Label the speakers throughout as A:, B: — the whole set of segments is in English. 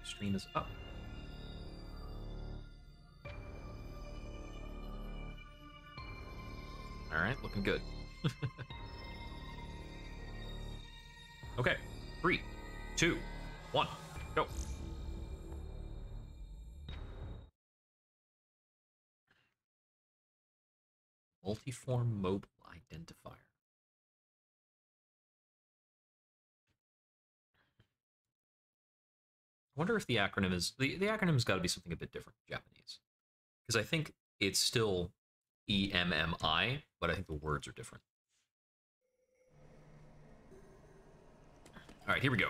A: Stream is up. Alright, looking good. Okay, 3, 2, 1, go. Multiform mobile identifier. I wonder if the acronym is the acronym's got to be something a bit different in Japanese, because I think it's still EMMI, but I think the words are different. All right, here we go.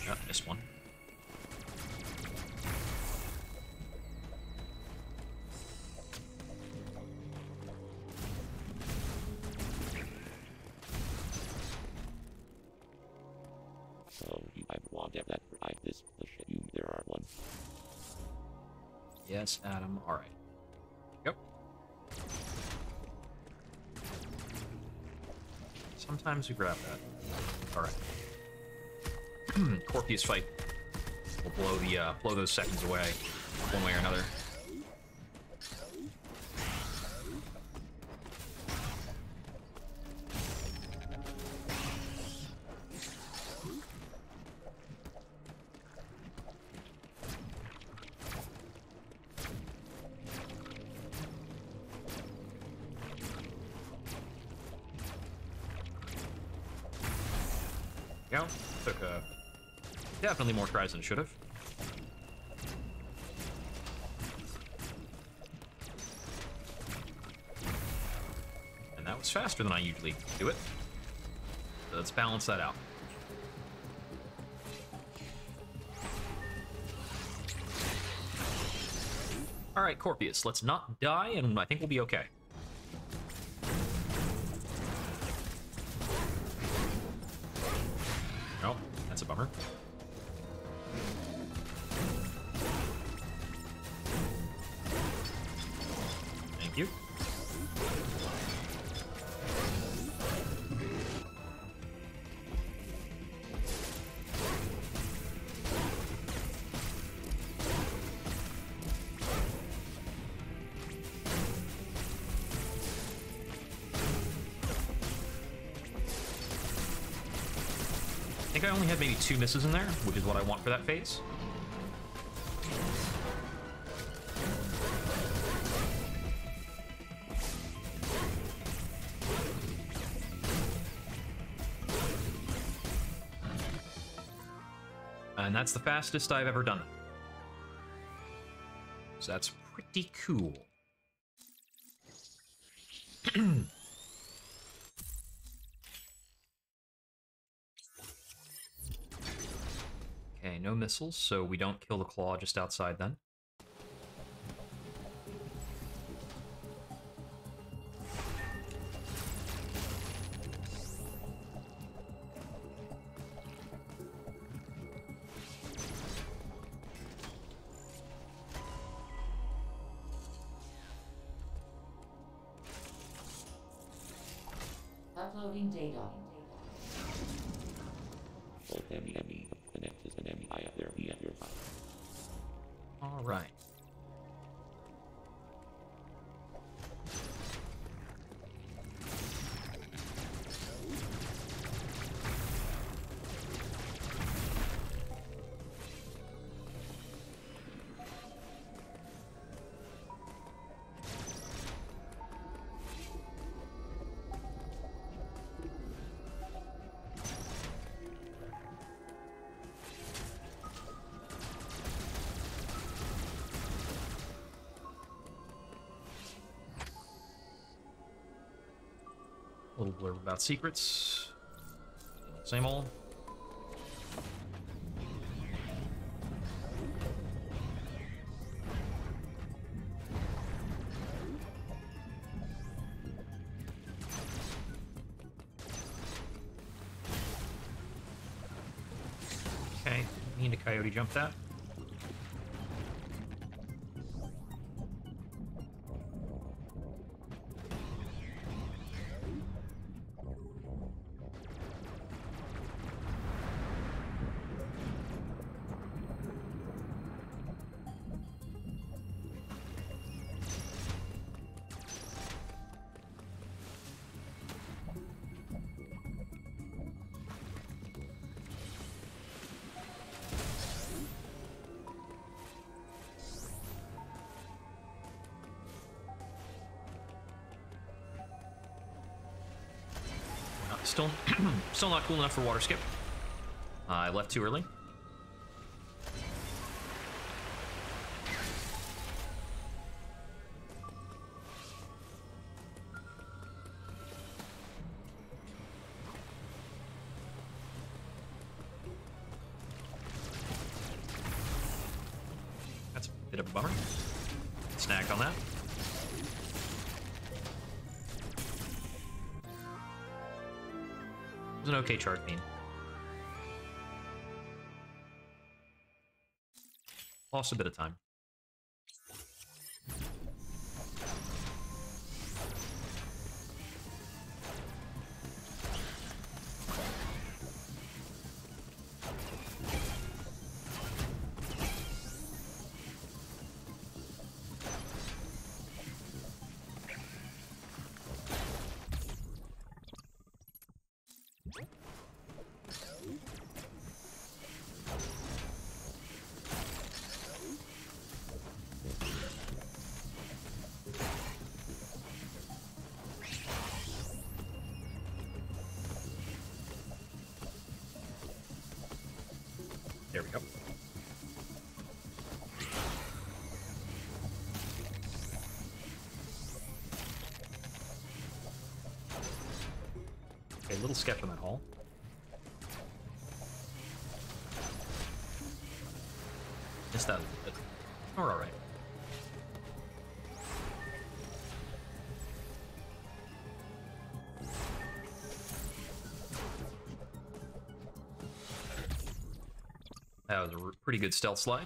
A: Oh, missed one.
B: So you might want to that right this you there are one.
A: Yes, Adam. All right. Yep. Sometimes we grab that. All right. Corpus fight. We'll blow those seconds away, one way or another. Go. Took definitely more tries than it should have. And that was faster than I usually do it. So let's balance that out. Alright, Corpus, let's not die, and I think we'll be okay. Oh, that's a bummer. Thank you. I think I only had maybe 2 misses in there, which is what I want for that phase. And that's the fastest I've ever done it. So that's pretty cool. Okay, no missiles, so we don't kill the claw just outside then.
C: Uploading data.
A: All right. A little blurb about secrets. Same old. Okay, need to coyote jump that. Still, still not cool enough for water skip. I left too early. That's a bit of a bummer. Snagged on that. It was an okay chart beam. Lost a bit of time. There we go. Okay, little sketch on that hall. Missed that a little bit. We're alright. That was a pretty good stealth slide.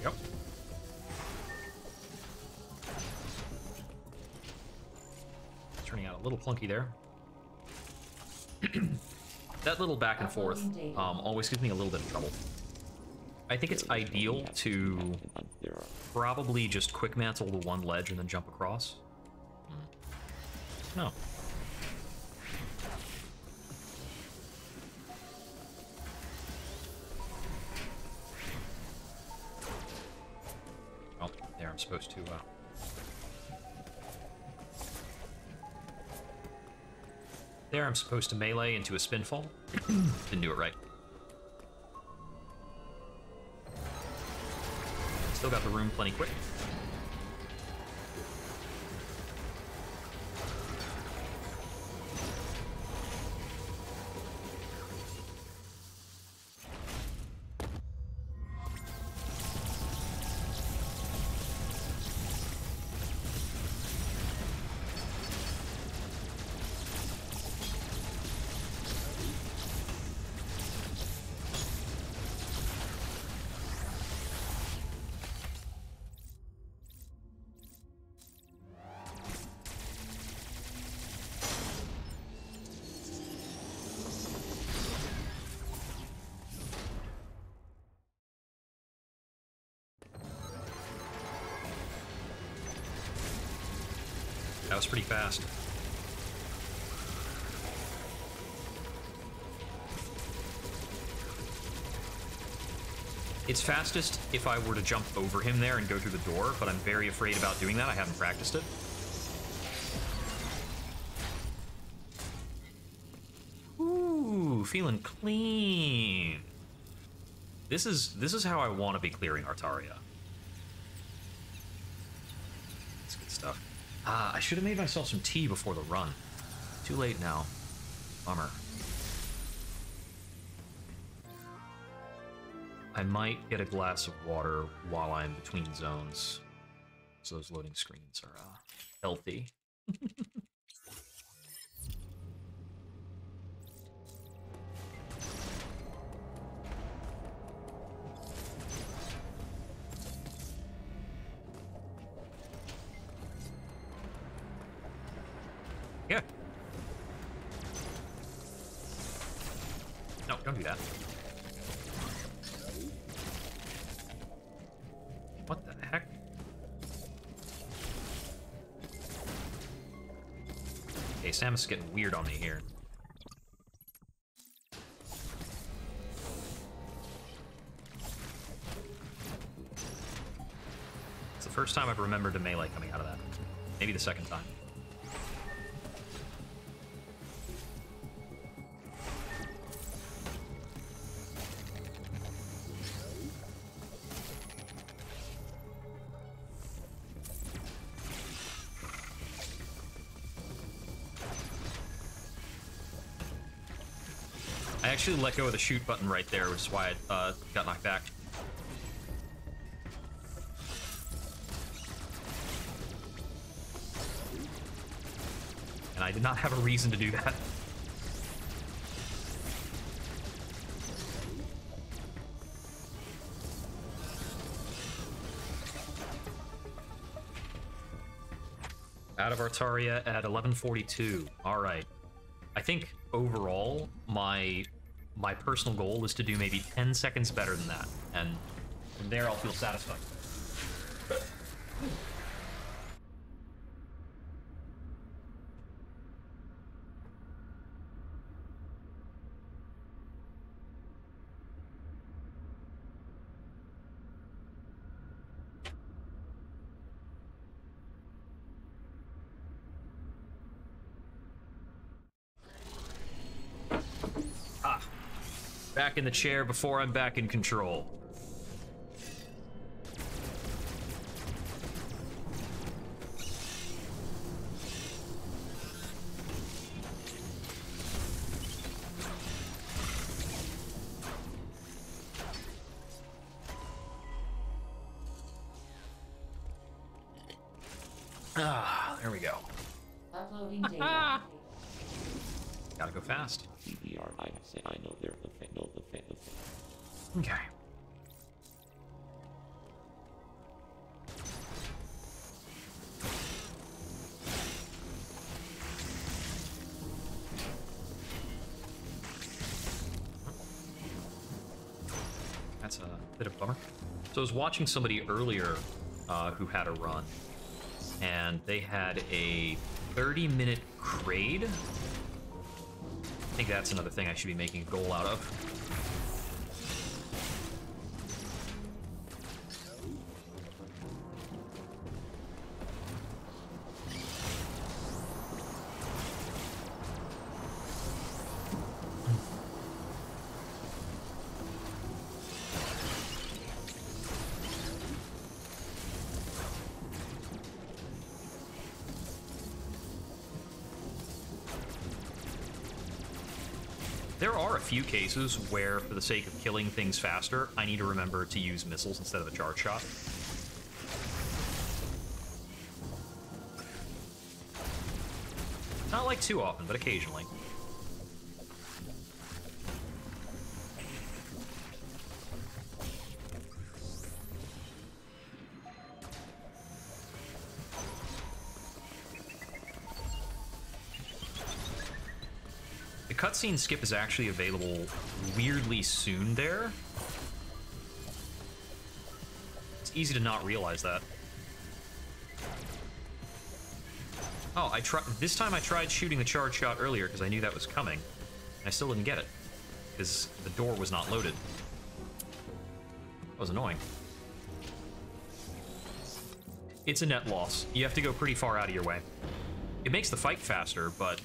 A: Yep. Turning out a little clunky there. That little back and forth always gives me a little bit of trouble. I think it's ideal to probably just quick mantle the one ledge and then jump across. No. Oh, there I'm supposed to... There I'm supposed to melee into a spinfall. Didn't do it right. Still got the room plenty quick. That was pretty fast. It's fastest if I were to jump over him there and go through the door, but I'm very afraid about doing that. I haven't practiced it. Ooh, feeling clean. This is how I want to be clearing Artaria. That's good stuff. I should have made myself some tea before the run. Too late now. Bummer. I might get a glass of water while I'm between zones. So those loading screens are healthy. Yeah. No, don't do that. What the heck? Okay, Samus is getting weird on me here. It's the first time I've remembered a melee coming out of that. Maybe the second time. I actually let go of the shoot button right there, which is why I got knocked back. And I did not have a reason to do that. Out of Artaria at 11:42. All right. I think overall, my personal goal is to do maybe 10 seconds better than that, and from there I'll feel satisfied. Back in the chair before I'm back in control. There we go.
C: Uploading data.
A: Gotta go fast.
B: CBR, I say I know they're the fan, no the fan, the fan.
A: Okay. That's a bit of a bummer. So I was watching somebody earlier who had a run, and they had a 30-minute crade. I think that's another thing I should be making a goal out of. There are a few cases where, for the sake of killing things faster, I need to remember to use missiles instead of a charge shot. Not like too often, but occasionally. Cutscene skip is actually available weirdly soon there. It's easy to not realize that. Oh, this time I tried shooting the charge shot earlier because I knew that was coming. I still didn't get it because the door was not loaded. That was annoying. It's a net loss. You have to go pretty far out of your way. It makes the fight faster, but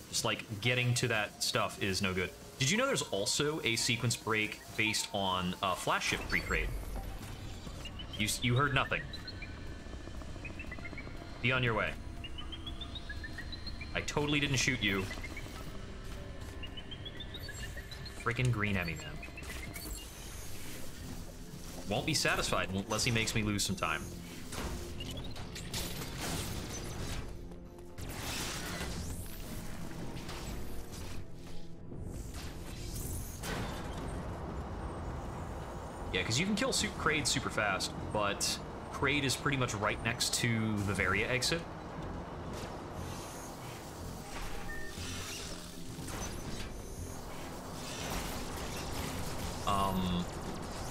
A: just like getting to that stuff is no good. Did you know there's also a sequence break based on flash ship pre-crate? You heard nothing. Be on your way. I totally didn't shoot you. Freaking green Emmy, man. Won't be satisfied unless he makes me lose some time. Yeah, because you can kill Kraid super fast, but Kraid is pretty much right next to the Varia exit.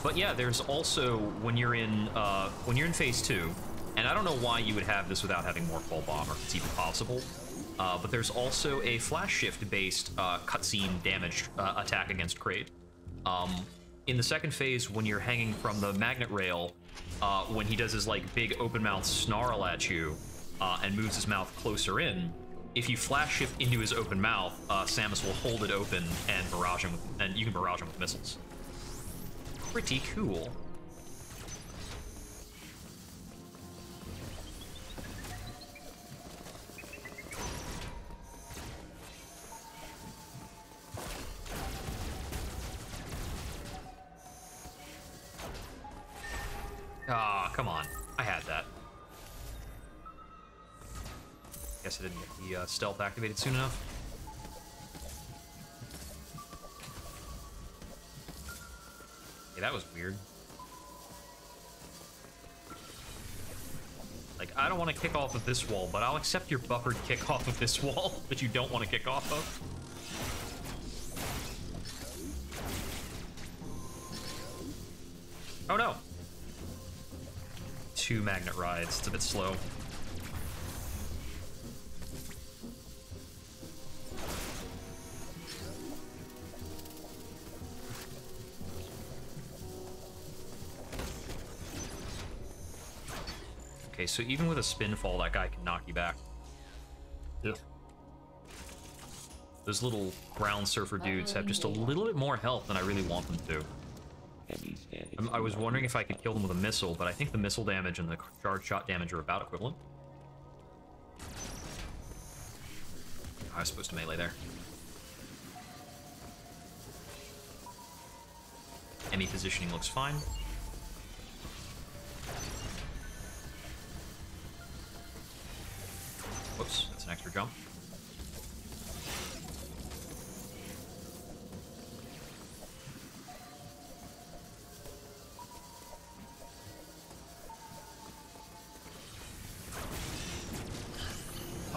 A: But yeah, there's also when you're in phase 2, and I don't know why you would have this without having more full bomb, or if it's even possible. But there's also a flash shift based cutscene damage attack against Kraid. In the second phase, when you're hanging from the magnet rail, when he does his like big open mouth snarl at you and moves his mouth closer in, if you flash shift into his open mouth, Samus will hold it open and barrage him and you can barrage him with missiles. Pretty cool. Ah, come on. I had that. Guess I didn't get the stealth activated soon enough. Okay, that was weird. Like, I don't want to kick off of this wall, but I'll accept your buffered kick off of this wall that you don't want to kick off of. Oh no! 2 magnet rides. It's a bit slow. Okay, so even with a spin fall, that guy can knock you back. Ugh. Those little ground surfer dudes have just a little bit more health than I really want them to. I was wondering if I could kill them with a missile, but I think the missile damage and the charge shot damage are about equivalent. I was supposed to melee there. Enemy positioning looks fine. Whoops, that's an extra jump.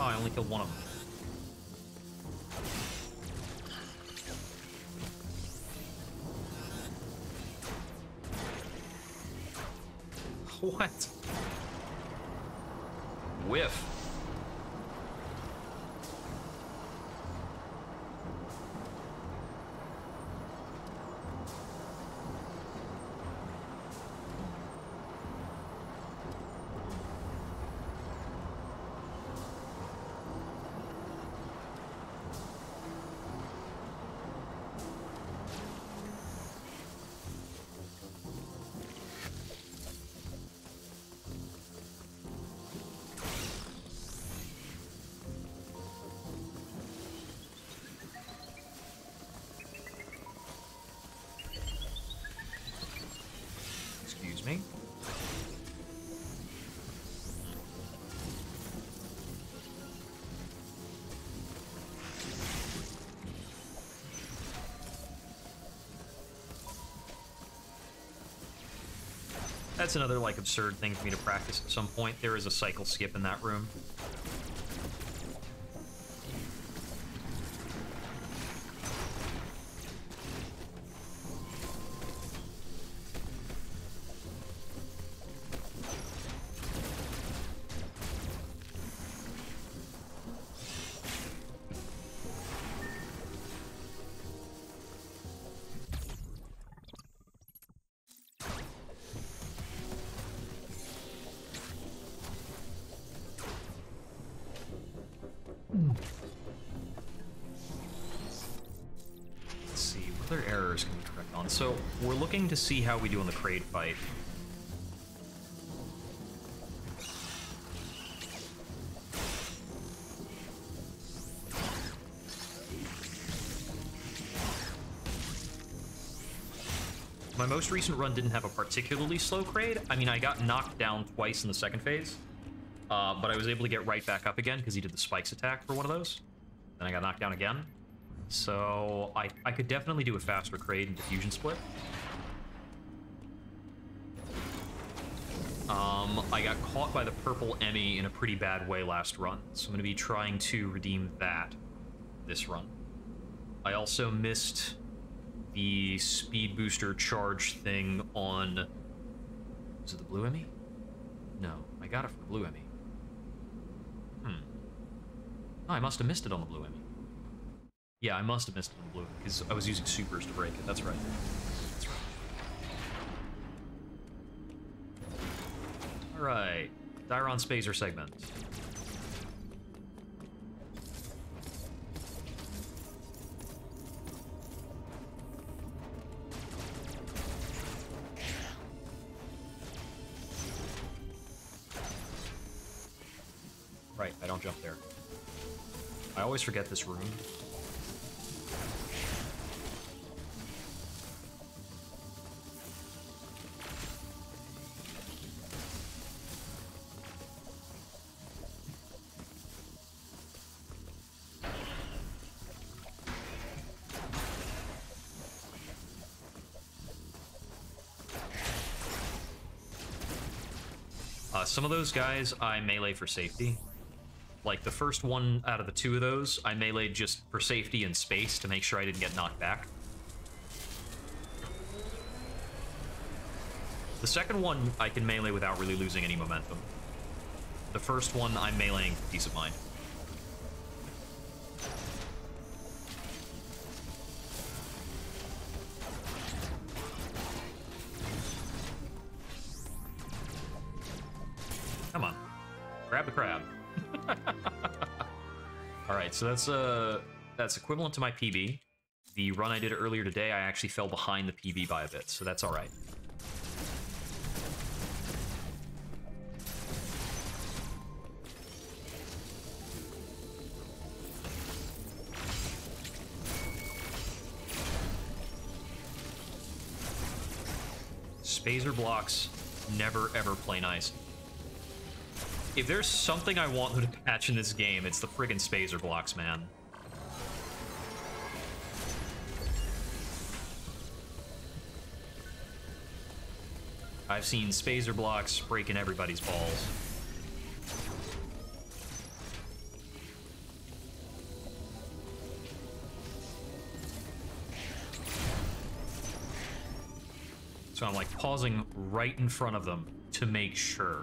A: Oh, I only killed one of them. What? Whiff. Excuse me. That's another, like, absurd thing for me to practice at some point. There is a cycle skip in that room. Let's see, what other errors can we correct on? So, we're looking to see how we do in the Kraid fight. My most recent run didn't have a particularly slow Kraid. I mean, I got knocked down twice in the second phase, but I was able to get right back up again because he did the spikes attack for one of those. Then I got knocked down again. So I could definitely do a faster Kraid and diffusion split. I got caught by the purple Emmy in a pretty bad way last run, so I'm going to be trying to redeem that this run. I also missed the speed booster charge thing on... Was it the blue Emmy? No, I got it from the blue Emmy. No, I must have missed it on the blue Emmy. Yeah, I must have missed it on the blue Emmy, because I was using supers to break it. That's right. That's right. Alright. Dyron Spacer segment. Right, I don't jump there. I always forget this room. Some of those guys I melee for safety. Like, the first one out of the two of those, I meleeed just for safety and space to make sure I didn't get knocked back. The second one, I can melee without really losing any momentum. The first one, I'm meleeing for peace of mind. Come on. Grab the crab. Alright, so that's equivalent to my PB. The run I did earlier today, I actually fell behind the PB by a bit, so that's alright. Spazer blocks never ever play nice. If there's something I want them to patch in this game, it's the friggin' Spazer blocks, man. I've seen Spazer blocks breaking everybody's balls. So I'm like pausing right in front of them to make sure.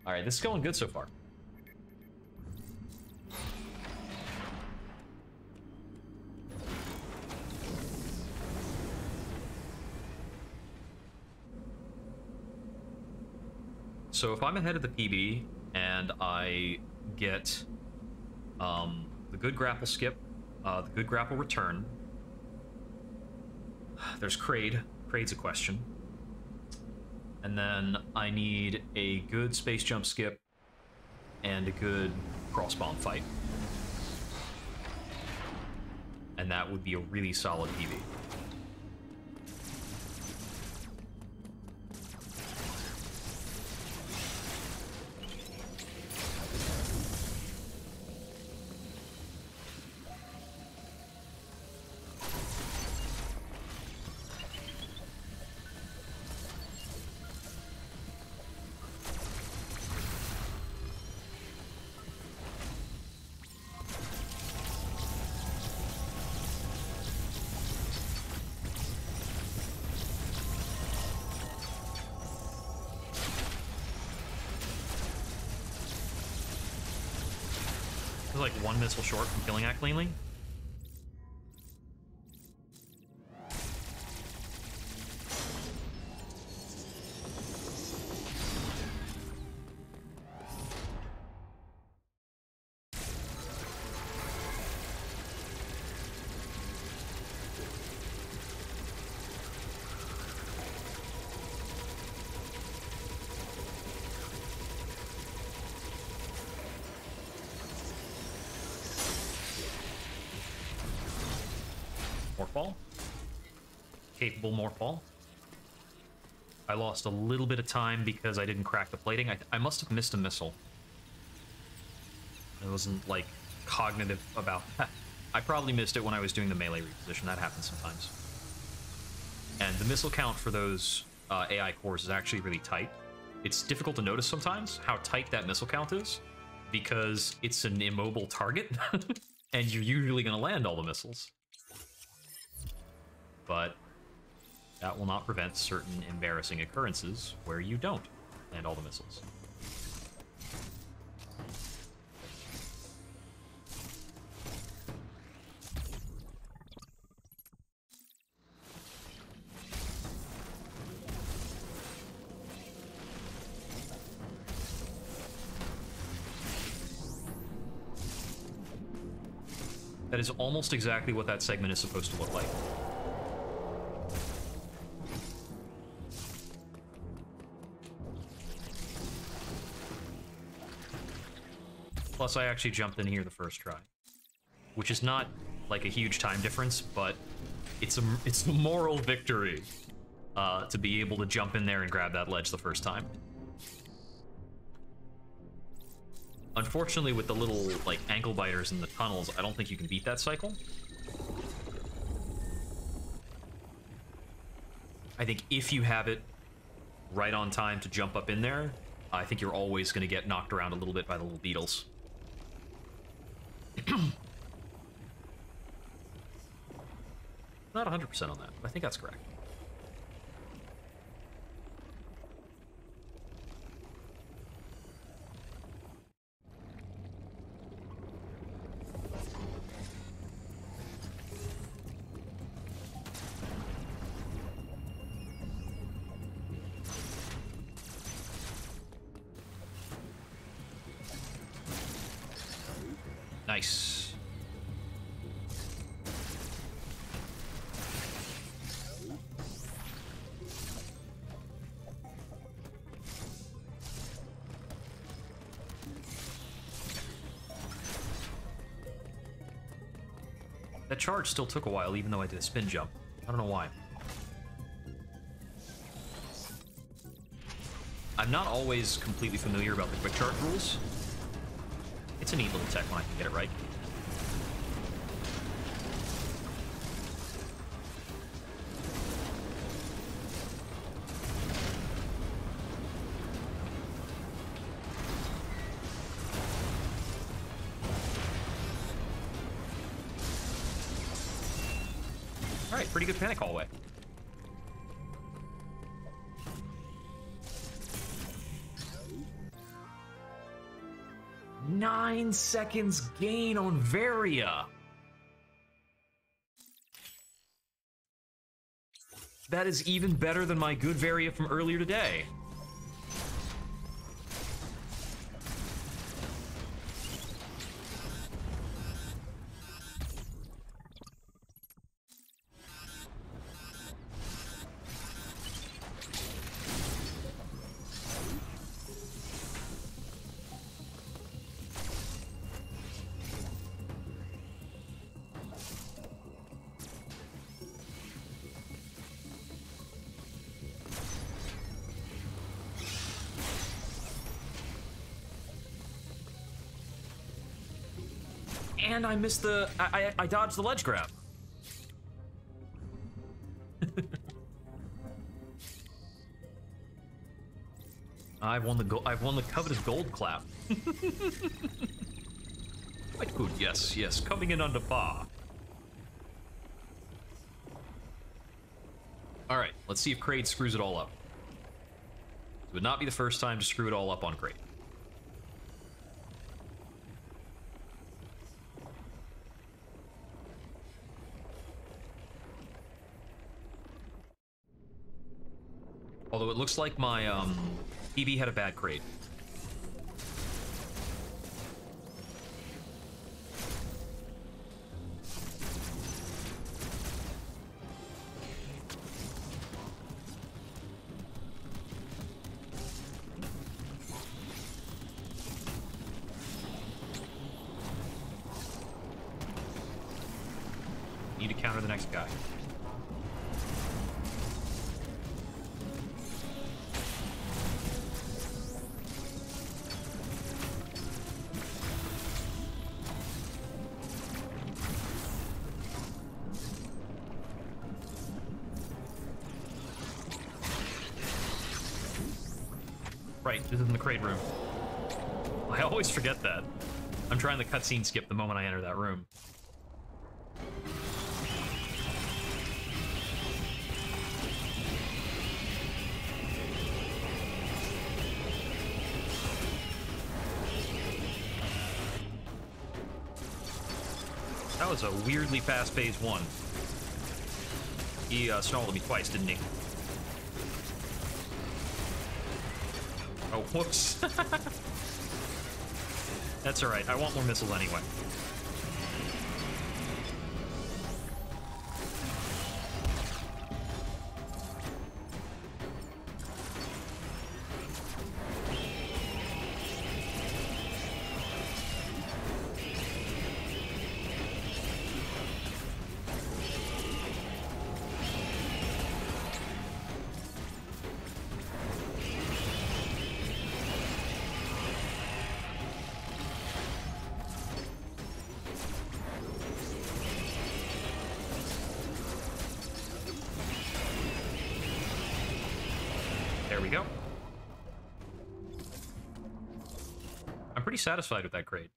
A: Alright, this is going good so far. So if I'm ahead of the PB and I get the good grapple skip, the good grapple return, there's Kraid. Kraid's a question. And then I need a good space jump skip and a good cross bomb fight. And that would be a really solid PB. Like one missile short from killing that cleanly. Morphball. Capable Morphball. I lost a little bit of time because I didn't crack the plating. I must have missed a missile. I wasn't, like, cognitive about that. I probably missed it when I was doing the melee reposition. That happens sometimes. And the missile count for those AI cores is actually really tight. It's difficult to notice sometimes how tight that missile count is, because it's an immobile target, and you're usually going to land all the missiles. But that will not prevent certain embarrassing occurrences where you don't land all the missiles. That is almost exactly what that segment is supposed to look like. Plus, I actually jumped in here the first try, which is not like a huge time difference, but it's a moral victory to be able to jump in there and grab that ledge the first time. Unfortunately, with the little like ankle biters in the tunnels, I don't think you can beat that cycle. I think if you have it right on time to jump up in there, I think you're always going to get knocked around a little bit by the little beetles. Not 100% on that, but I think that's correct. Nice. That charge still took a while, even though I did a spin jump. I don't know why. I'm not always completely familiar about the quick charge rules. It's a neat little tech when I can get it right. Alright, pretty good panic hallway. Nine seconds gain on Varia. That is even better than my good Varia from earlier today. And I missed the... I dodged the ledge grab. I've won the coveted gold clap. Quite good, yes, yes. Coming in under par. Alright, let's see if Kraid screws it all up. It would not be the first time to screw it all up on Kraid. Although it looks like my PB had a bad crate. Need to counter the next guy. Right, this is in the crate room. I always forget that. I'm trying the cutscene skip the moment I enter that room. That was a weirdly fast phase one. He snarled at me twice, didn't he? Oh, whoops. That's alright, I want more missiles anyway. There we go. I'm pretty satisfied with that crate.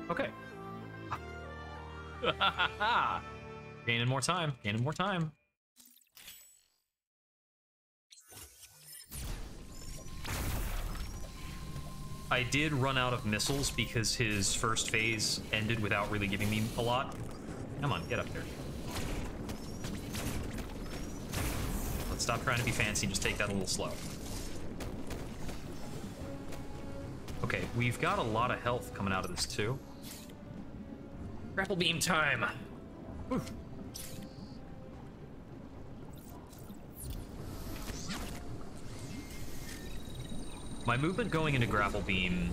A: Okay. Gaining more time. Gaining more time. I did run out of missiles because his first phase ended without really giving me a lot. Come on, get up there. Let's stop trying to be fancy and just take that a little slow. Okay, we've got a lot of health coming out of this too. Grapple beam time! Whew. My movement going into grapple beam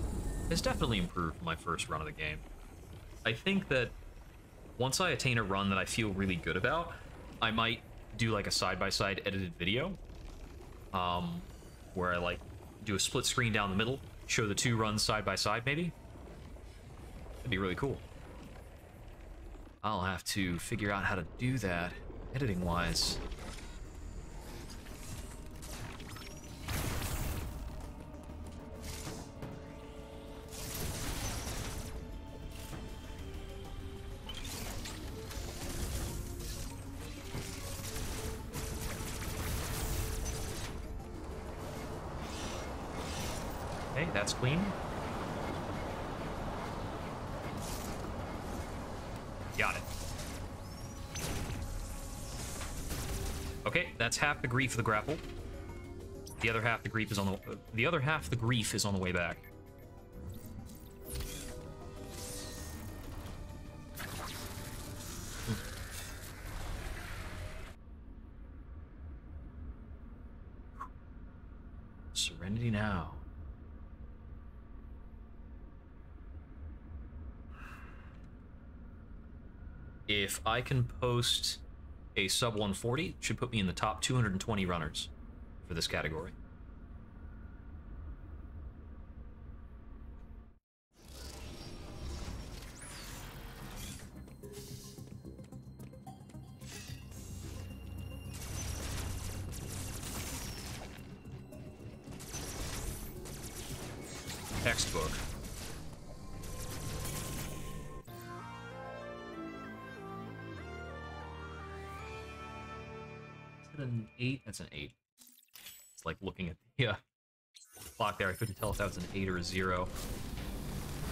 A: has definitely improved from my first run of the game. I think that once I attain a run that I feel really good about, I might do like a side-by-side edited video, where I like do a split screen down the middle, show the two runs side by side maybe. That'd be really cool. I'll have to figure out how to do that editing-wise. Okay, that's clean. Got it. Okay, that's half the grief of the grapple. The other half the grief is on the way back. Serenity now. If I can post a sub 140, it should put me in the top 220 runners for this category. Textbook. An 8? That's an 8. It's like looking at the clock there. I couldn't tell if that was an 8 or a 0.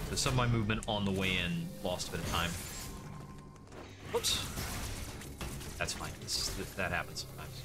A: So some of my movement on the way in lost a bit of time. Whoops. That's fine. That happens sometimes.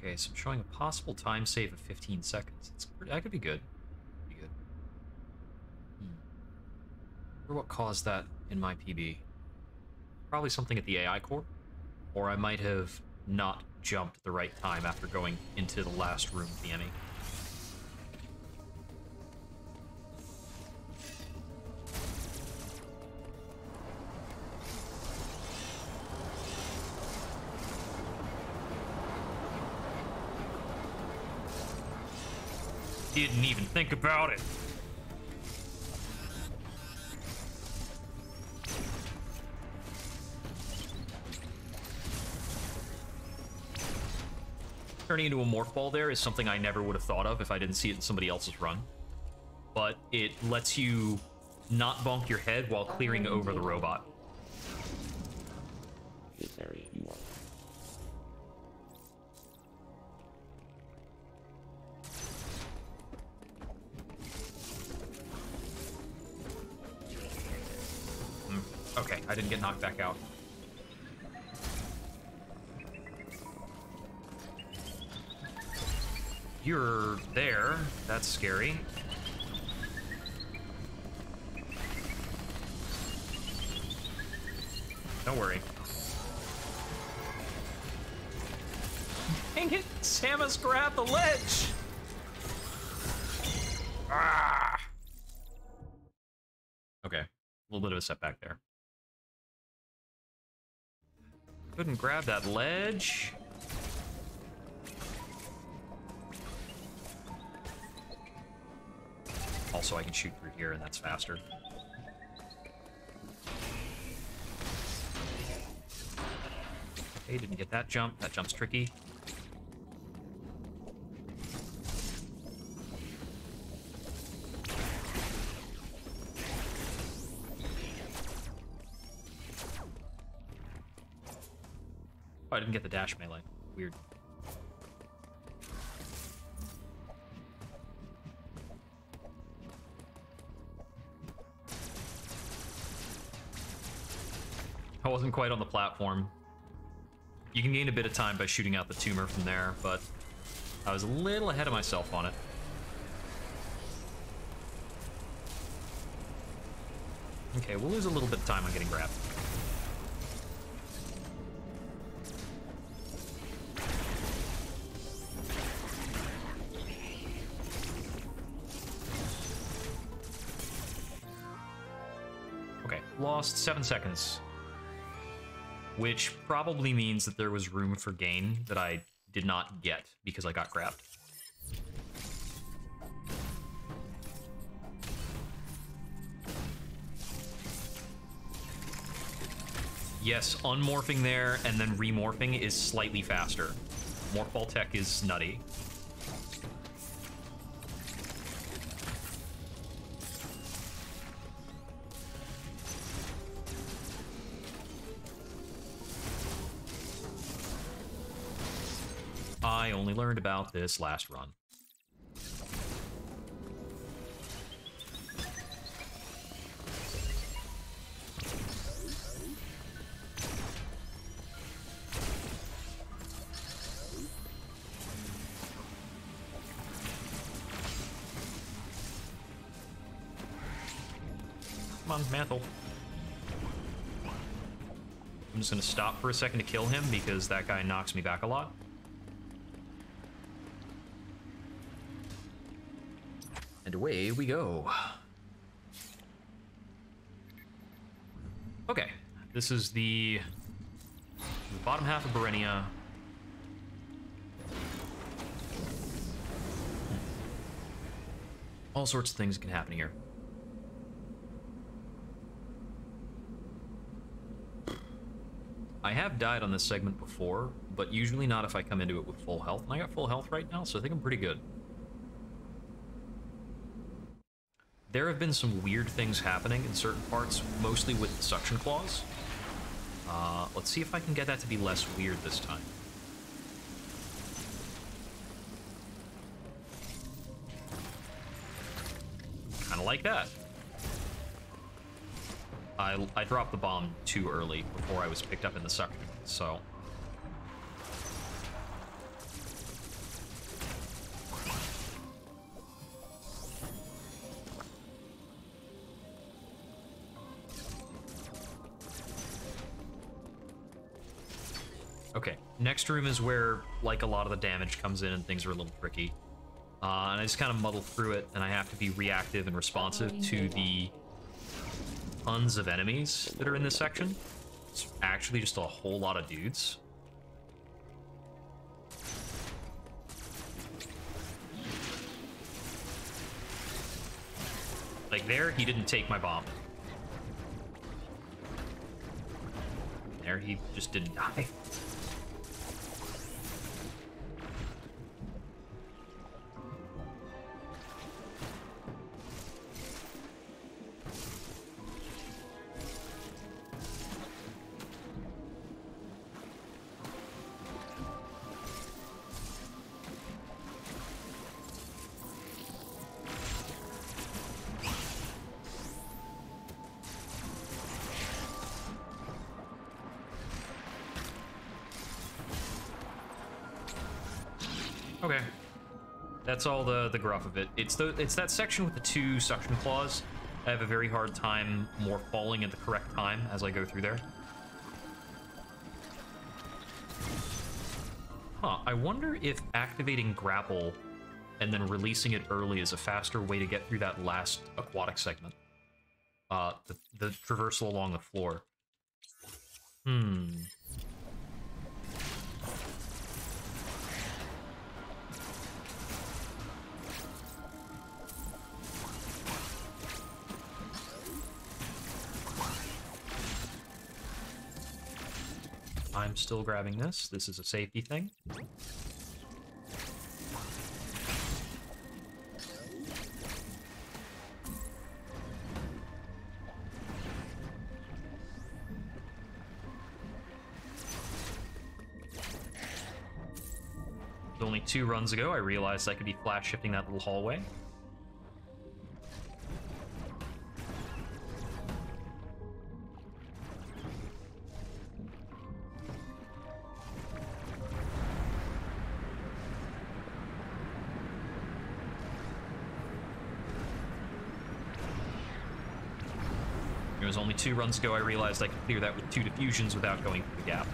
A: Okay, so I'm showing a possible time save of 15 seconds. That could be good. Pretty good. I wonder what caused that in my PB. Probably something at the AI core. Or I might have not jumped at the right time after going into the last room with the Emmy. Didn't even think about it. Turning into a morph ball there is something I never would have thought of if I didn't see it in somebody else's run. But it lets you not bonk your head while clearing over the robot.
B: This area you are.
A: Okay, I didn't get knocked back out. You're there. That's scary. Don't worry. Dang it! Samus grabbed the ledge! Ah! Okay. A little bit of a setback there. Couldn't grab that ledge. Also, I can shoot through here, and that's faster. Okay, didn't get that jump. That jump's tricky. Oh, I didn't get the dash melee. Weird. I wasn't quite on the platform. You can gain a bit of time by shooting out the tumor from there, but I was a little ahead of myself on it. Okay, we'll lose a little bit of time on getting grabbed. Okay, lost 7 seconds. Which probably means that there was room for gain that I did not get because I got grabbed. Yes, unmorphing there and then remorphing is slightly faster. Morph ball tech is nutty. I only learned about this last run. Come on, Mantle. I'm just gonna stop for a second to kill him because that guy knocks me back a lot. And away we go. Okay, this is the bottom half of Berenia. All sorts of things can happen here. I have died on this segment before, but usually not if I come into it with full health. And I got full health right now, so I think I'm pretty good. There have been some weird things happening in certain parts, mostly with the suction claws. Let's see if I can get that to be less weird this time. Kind of like that. I dropped the bomb too early before I was picked up in the suction, so... Okay, next room is where, like, a lot of the damage comes in and things are a little tricky. And I just kind of muddle through it, and I have to be reactive and responsive to the tons of enemies that are in this section. It's actually just a whole lot of dudes. Like there, he didn't take my bomb. There, he just didn't die. Okay. That's all the gruff of it. It's that section with the 2 suction claws. I have a very hard time more falling at the correct time as I go through there. Huh, I wonder if activating grapple and then releasing it early is a faster way to get through that last aquatic segment. The traversal along the floor. I'm still grabbing this. This is a safety thing. Only 2 runs ago, I realized I could be flash shifting that little hallway. It was only 2 runs ago I realized I could clear that with 2 diffusions without going through the gap.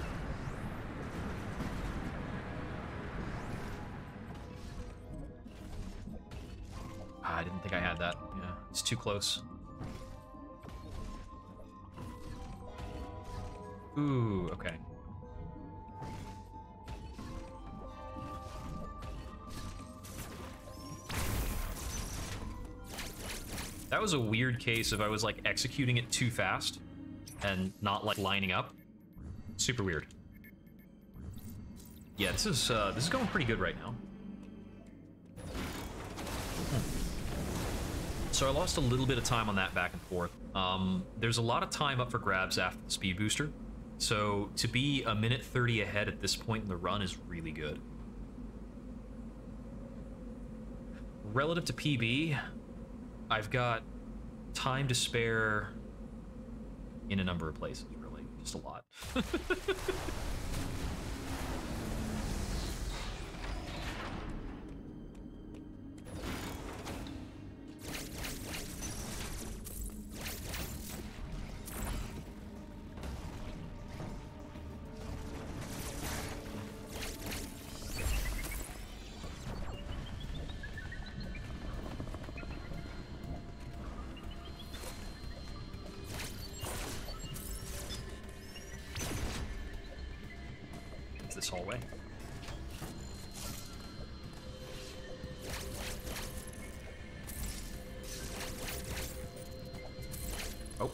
A: I didn't think I had that. Yeah, it's too close. Ooh, okay. That was a weird case of I was like executing it too fast and not like lining up. Super weird. Yeah, this is going pretty good right now. So I lost a little bit of time on that back and forth. There's a lot of time up for grabs after the speed booster. So to be a minute 30 ahead at this point in the run is really good. Relative to PB, I've got time to spare in a number of places, really. Just a lot. This hallway. Oh.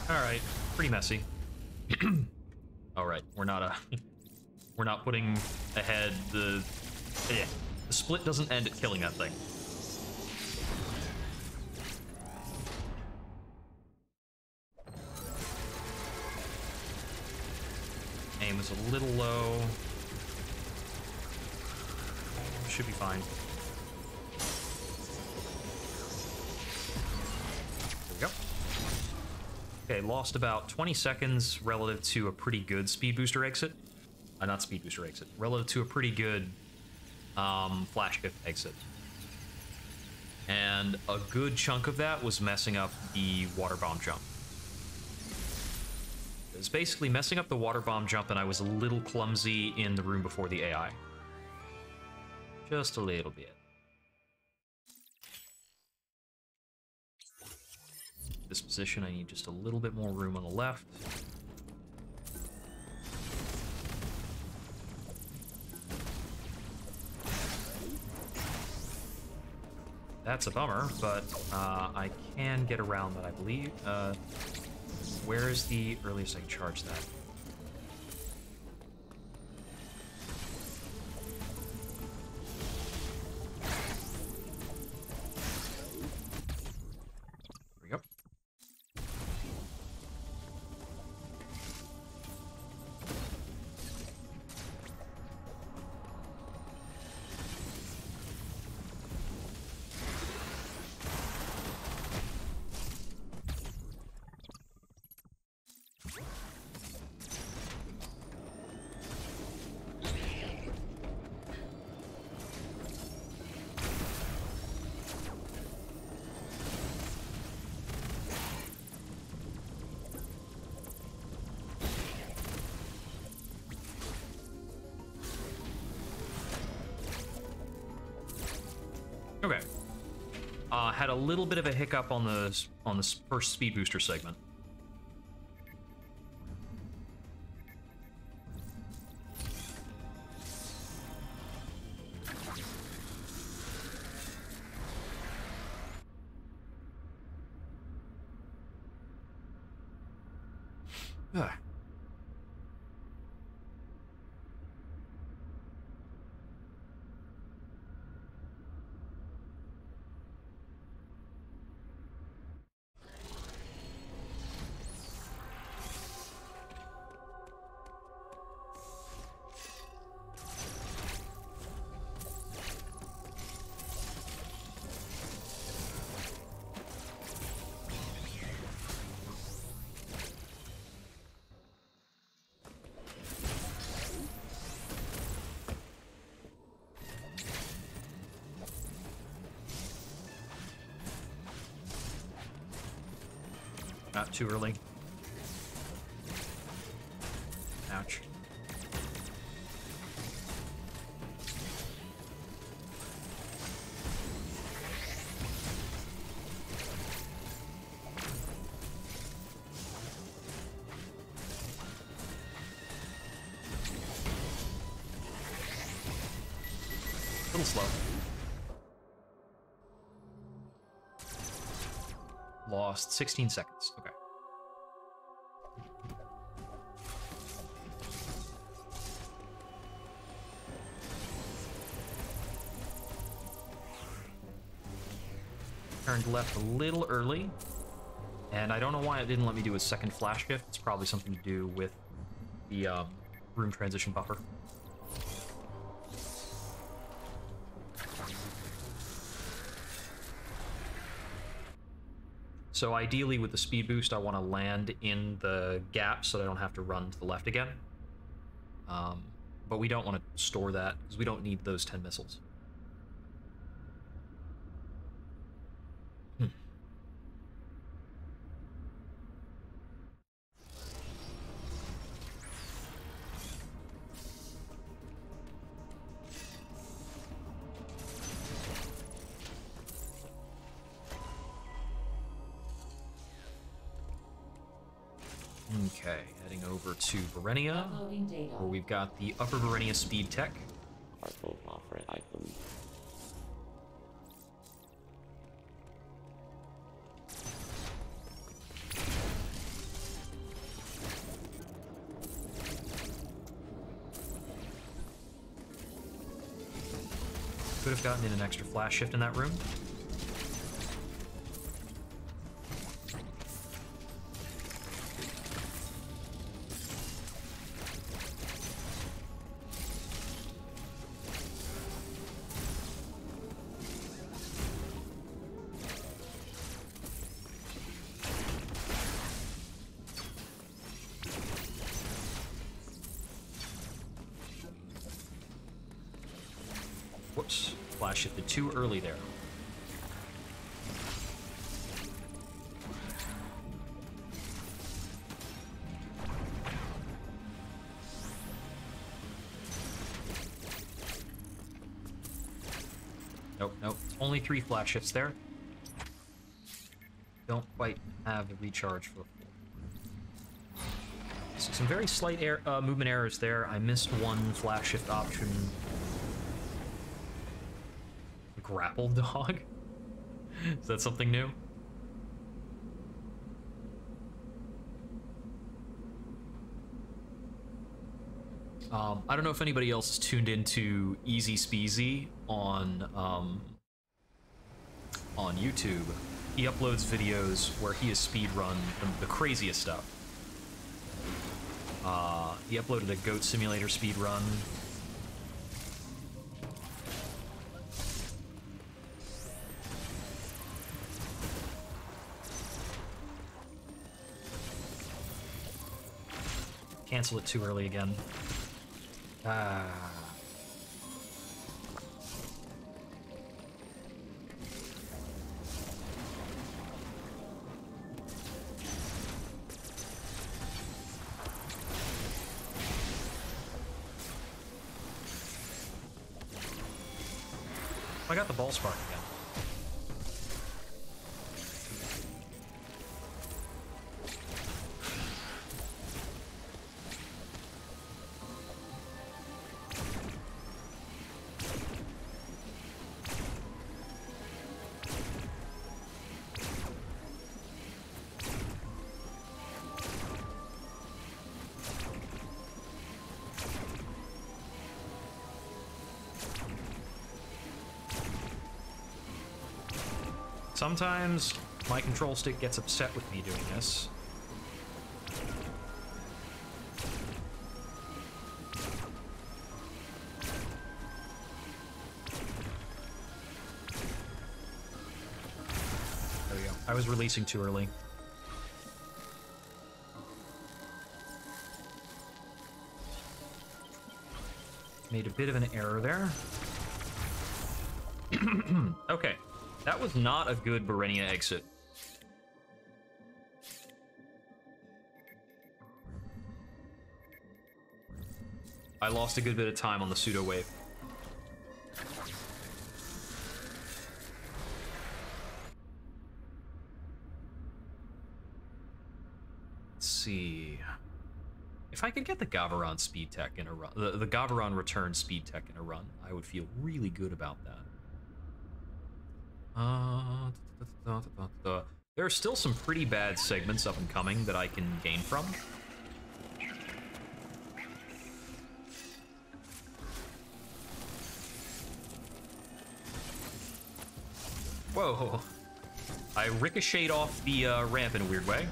A: Alright, pretty messy. Alright, we're not putting ahead the split doesn't end at killing that thing. Aim is a little low. Should be fine. Okay, lost about 20 seconds relative to a pretty good speed booster exit. Not speed booster exit. Relative to a pretty good flash shift exit. And a good chunk of that was messing up the water bomb jump. It was basically messing up the water bomb jump, and I was a little clumsy in the room before the AI. Just a little bit. This position, I need just a little bit more room on the left. That's a bummer, but I can get around that, I believe. Where is the earliest I can charge that? There we go. Okay. Had a little bit of a hiccup on the first speed booster segment. Ugh. Not too early. Ouch. A little slow. Lost 16 seconds. Okay. Turned left a little early, and I don't know why it didn't let me do a second flash shift. It's probably something to do with the room transition buffer. So ideally with the speed boost, I want to land in the gap so that I don't have to run to the left again. But we don't want to store that because we don't need those 10 missiles. Okay, heading over to Verenia,
C: Uploading data.
A: where we've got the Upper Verenia Speed Tech.
B: Artful offer item.
A: Could have gotten in an extra flash shift in that room. Whoops. Flash shifted too early there. Nope, nope. Only 3 flash shifts there. Don't quite have the recharge for the 4. So some very slight movement errors there. I missed one flash shift option. Grapple dog? Is that something new? I don't know if anybody else is tuned into Easy Speezy on YouTube. He uploads videos where he has speedrun the craziest stuff. He uploaded a Goat Simulator speedrun. Cancel it too early again. I got the ball spark again. Sometimes my control stick gets upset with me doing this. There we go. I was releasing too early. Made a bit of an error there. Okay. That was not a good Berenia exit. I lost a good bit of time on the pseudo wave. Let's see. If I could get the Gavaron speed tech in a run, the Gavaron return speed tech in a run, I would feel really good about that. There are still some pretty bad segments up and coming that I can gain from. Whoa. I ricocheted off the ramp in a weird way.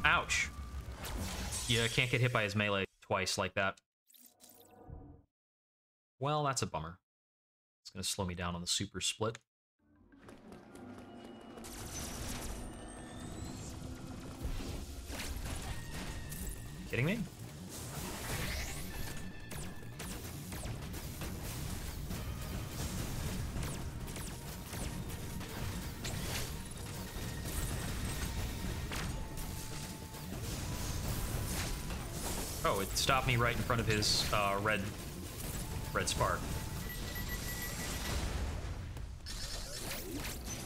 A: Ouch. Yeah, can't get hit by his melee twice like that. Well, that's a bummer. It's gonna slow me down on the super split. Kidding me? Oh, it stopped me right in front of his red spark.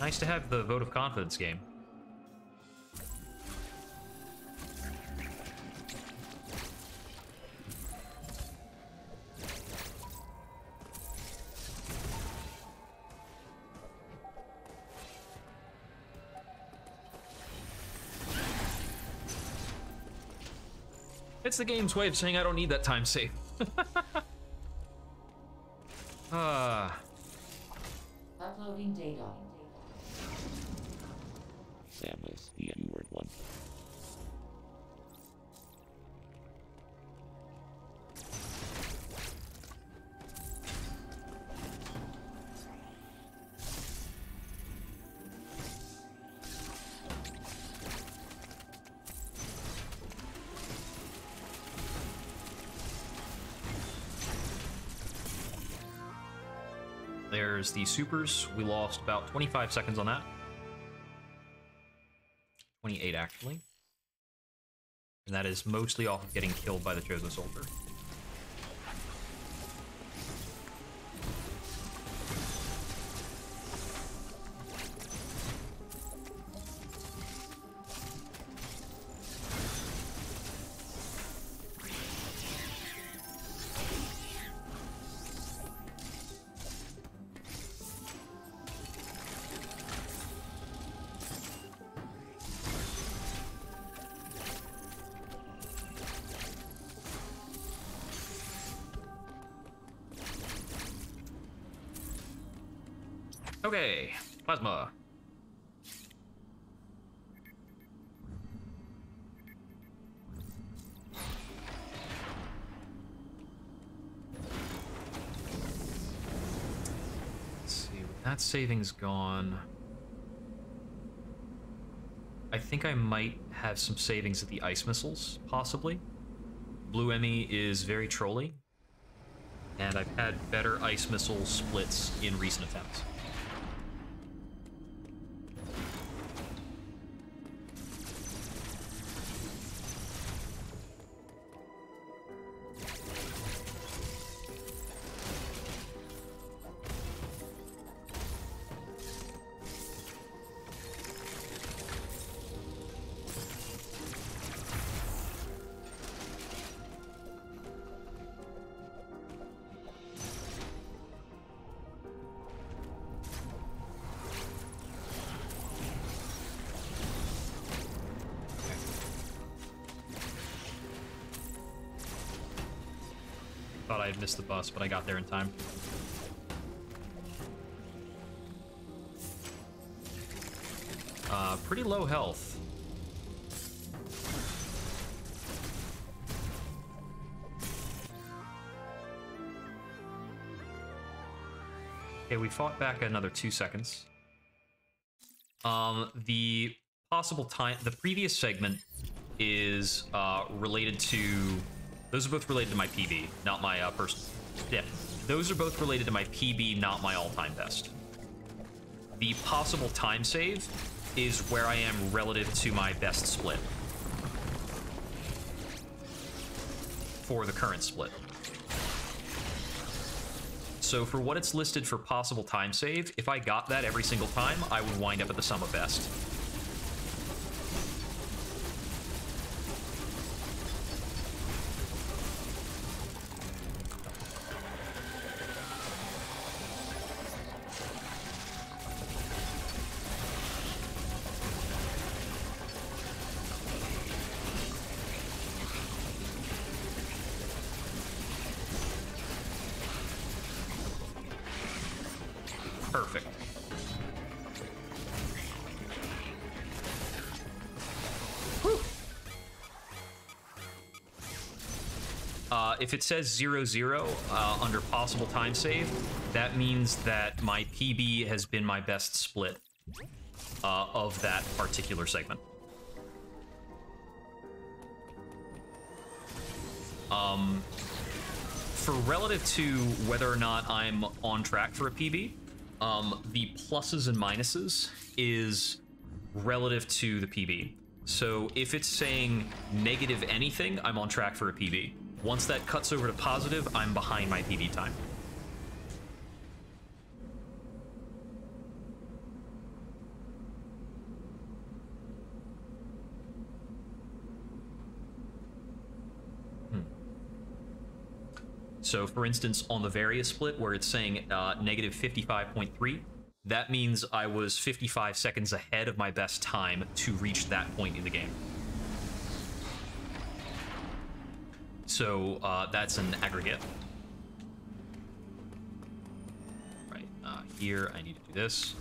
A: Nice to have the vote of confidence game. It's the game's way of saying I don't need that time save.
C: Uploading data.
B: Samus, the N-word one.
A: There's the supers. We lost about 25 seconds on that. 28, actually. And that is mostly off of getting killed by the Chosen Soldier. Okay, plasma. Let's see, with that savings gone, I think I might have some savings at the ice missiles, possibly. Blue Emmy is very trolly, and I've had better ice missile splits in recent attempts. Thought I had missed the bus, but I got there in time. Pretty low health. Okay, we fought back another 2 seconds. The possible time... The previous segment is related to... Those are both related to my PB, not my personal... Yeah, those are both related to my PB, not my all-time best. The possible time save is where I am relative to my best split. For the current split. So for what it's listed for possible time save, if I got that every single time, I would wind up at the sum of best. Perfect. Whew. If it says 0-0 under possible time save, that means that my PB has been my best split of that particular segment. For relative to whether or not I'm on track for a PB, the pluses and minuses is relative to the PB. So if it's saying negative anything, I'm on track for a PB. Once that cuts over to positive, I'm behind my PB time. So, for instance, on the various split, where it's saying negative 55.3, that means I was 55 seconds ahead of my best time to reach that point in the game. So, that's an aggregate. Right, here I need to do this.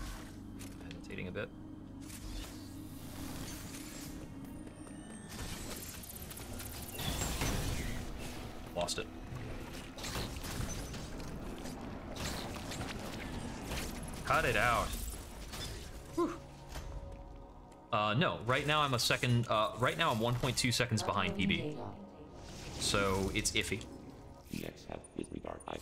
A: Hesitating a bit. Lost it. Cut it out. Whew. No, right now I'm a second, right now I'm 1.2 seconds behind PB. So it's iffy.
B: EX have disregard I.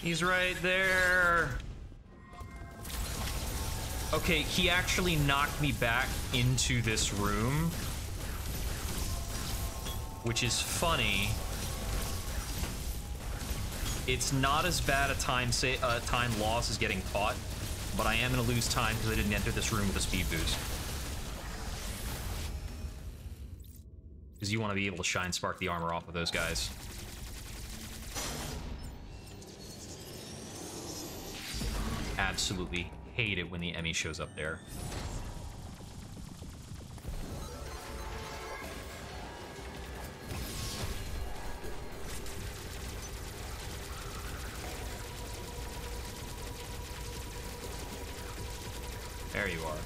A: He's right there. Okay, he actually knocked me back into this room, which is funny. It's not as bad a time loss as getting caught, but I am going to lose time because I didn't enter this room with a speed boost. Because you want to be able to shine spark the armor off of those guys. Absolutely hate it when the Emmy shows up there. There you are.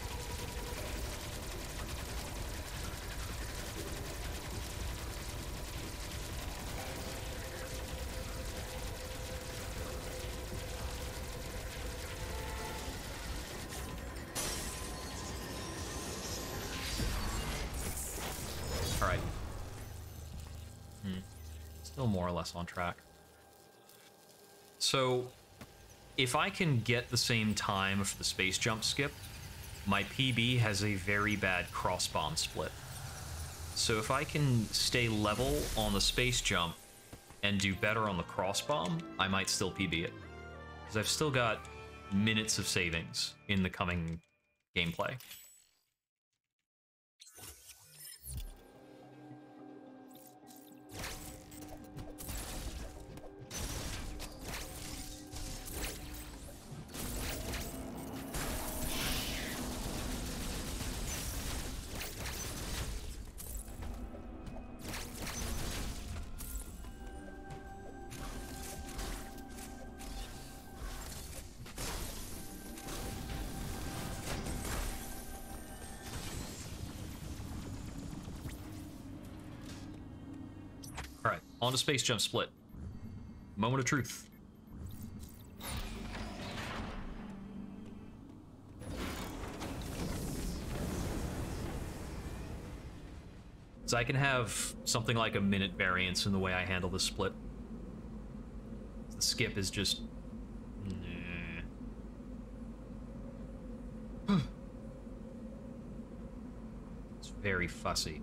A: All right. Still more or less on track. So, if I can get the same time for the space jump skip, my PB has a very bad cross-bomb split. So if I can stay level on the space jump and do better on the cross-bomb, I might still PB it. Because I've still got minutes of savings in the coming gameplay. Alright, on to space jump split. Moment of truth. So I can have something like a minute variance in the way I handle the split. The skip is just... It's very fussy.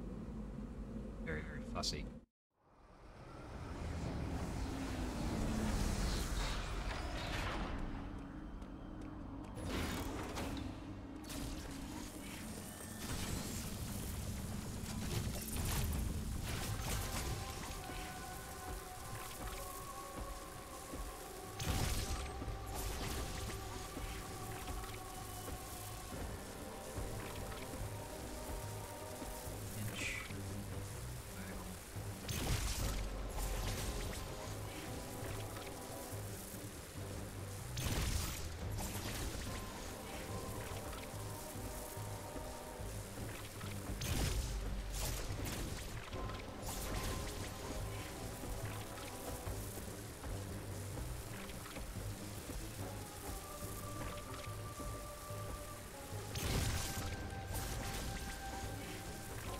A: Very, very fussy.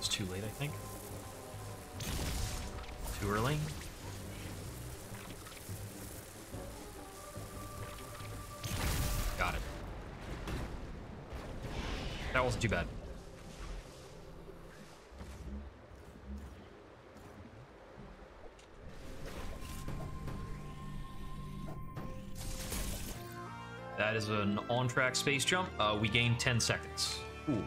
A: Too late, I think. Too early. Got it. That wasn't too bad. That is an on-track space jump. We gained 10 seconds. Ooh.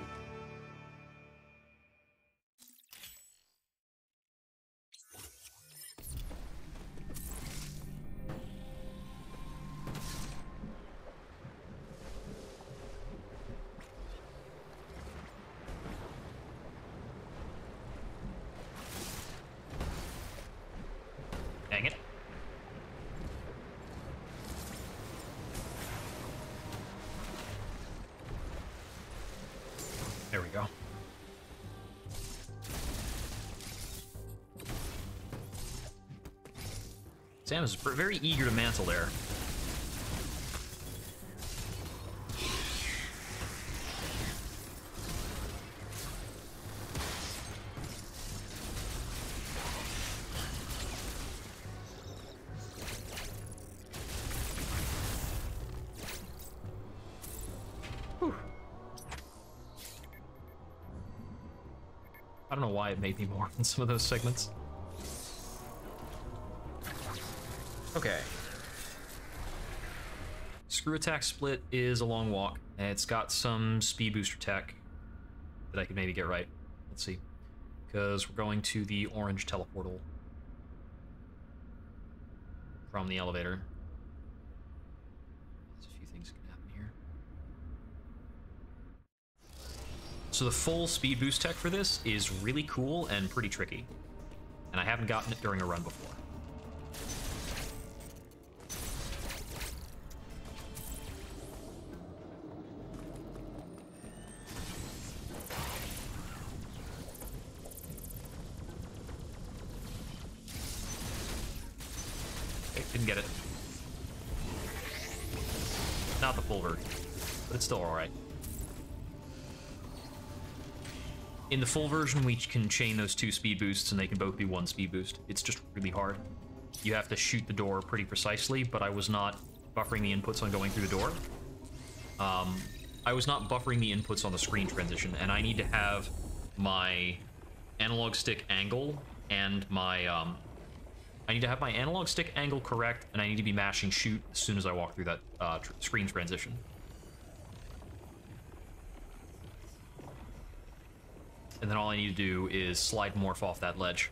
A: Dang it. There we go. Sam is very eager to mantle there. I don't know why it made me more in some of those segments. Okay. Screw attack split is a long walk, and it's got some speed booster tech that I could maybe get right. Let's see. Because we're going to the orange teleportal from the elevator. There's a few things that can happen here. So the full speed boost tech for this is really cool and pretty tricky. And I haven't gotten it during a run before. Didn't get it. Not the full version, but it's still alright. In the full version, we can chain those 2 speed boosts and they can both be 1 speed boost. It's just really hard. You have to shoot the door pretty precisely, but I was not buffering the inputs on going through the door. I was not buffering the inputs on the screen transition, and I need to have my analog stick angle and my, I need to have my analog stick angle correct, and I need to be mashing shoot as soon as I walk through that screen transition. And then all I need to do is slide morph off that ledge.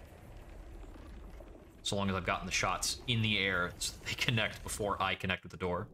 A: So long as I've gotten the shots in the air, so they connect before I connect with the door.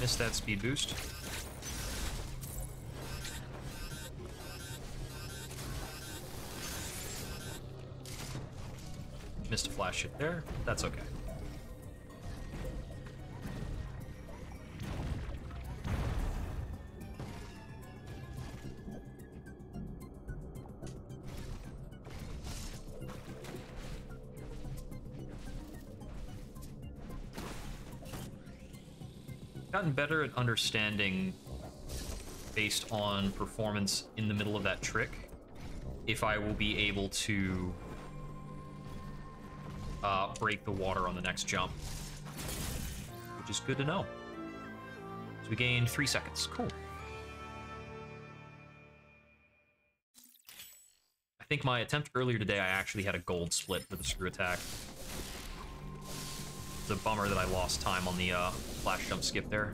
A: Missed that speed boost. Missed a flash hit there. That's okay. Gotten better at understanding, based on performance in the middle of that trick, if I will be able to break the water on the next jump, which is good to know. So we gained 3 seconds. Cool. I think my attempt earlier today, I actually had a gold split for the screw attack. It's a bummer that I lost time on the flash jump skip there.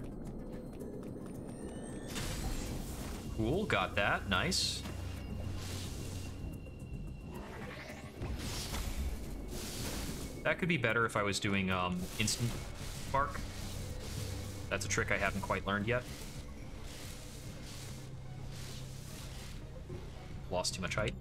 A: Cool, got that. Nice. That could be better if I was doing instant spark. That's a trick I haven't quite learned yet. Lost too much height.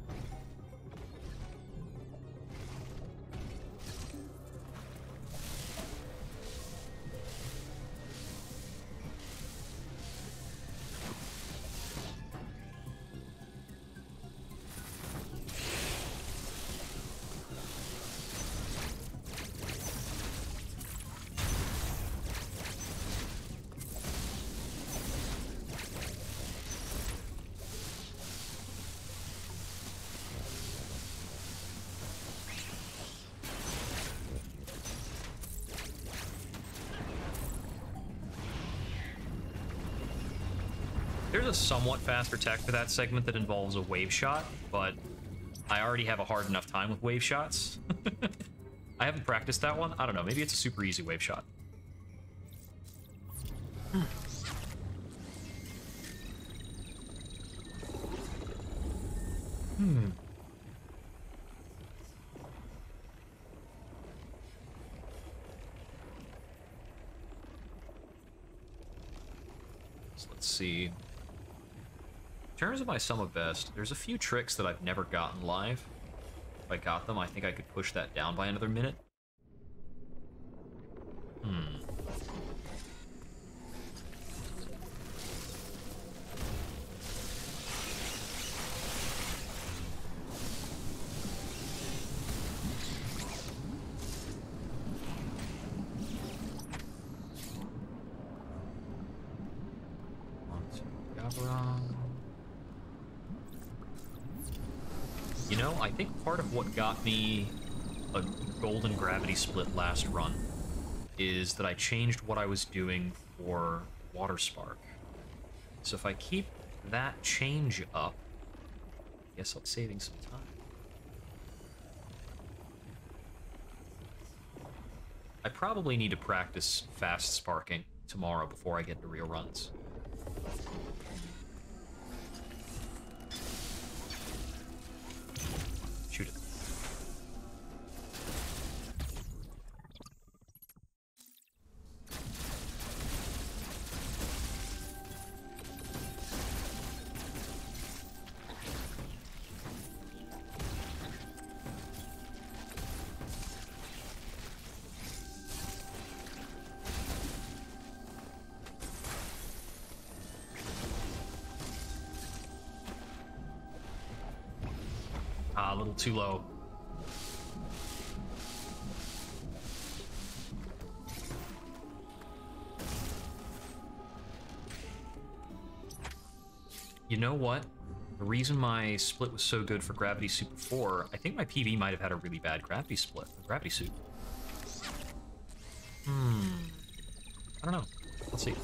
A: There's a somewhat faster tech for that segment that involves a wave shot, but I already have a hard enough time with wave shots. I haven't practiced that one. I don't know, maybe it's a super easy wave shot. So let's see. terms of my sum of best, there's a few tricks that I've never gotten live. If I got them, I think I could push that down by another minute. You know, I think part of what got me a golden gravity split last run is that I changed what I was doing for water spark. So if I keep that change up, I guess I'm saving some time. I probably need to practice fast sparking tomorrow before I get into real runs. Shoot it. A little too low. You know what? The reason my split was so good for Gravity Suit before, I think my PB might have had a really bad Gravity split, Gravity Suit. I don't know. Let's see.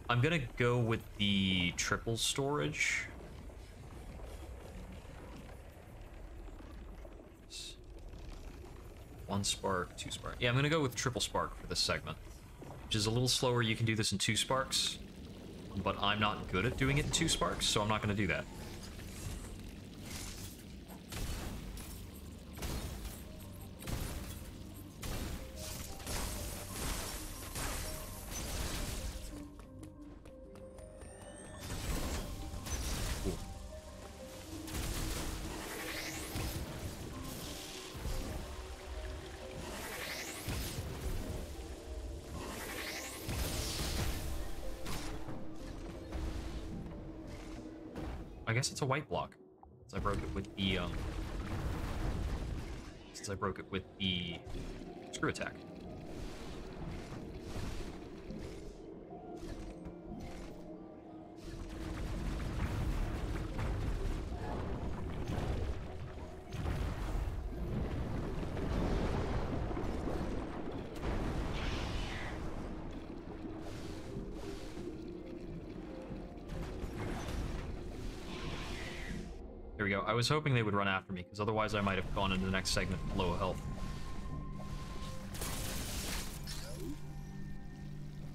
A: I'm gonna go with the triple storage. One spark, two spark. Yeah, I'm gonna go with triple spark for this segment, which is a little slower. You can do this in 2 sparks, but I'm not good at doing it in 2 sparks, so I'm not gonna do that. Cool. I guess it's a white block. Since I broke it with the screw attack. There we go. I was hoping they would run after me, because otherwise I might have gone into the next segment with low health.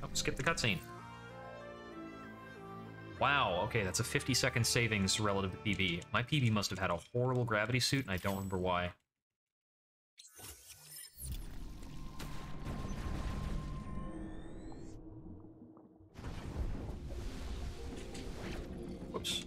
A: Oh, skip the cutscene. Wow, okay, that's a 50-second savings relative to PB. My PB must have had a horrible gravity suit, and I don't remember why. Whoops.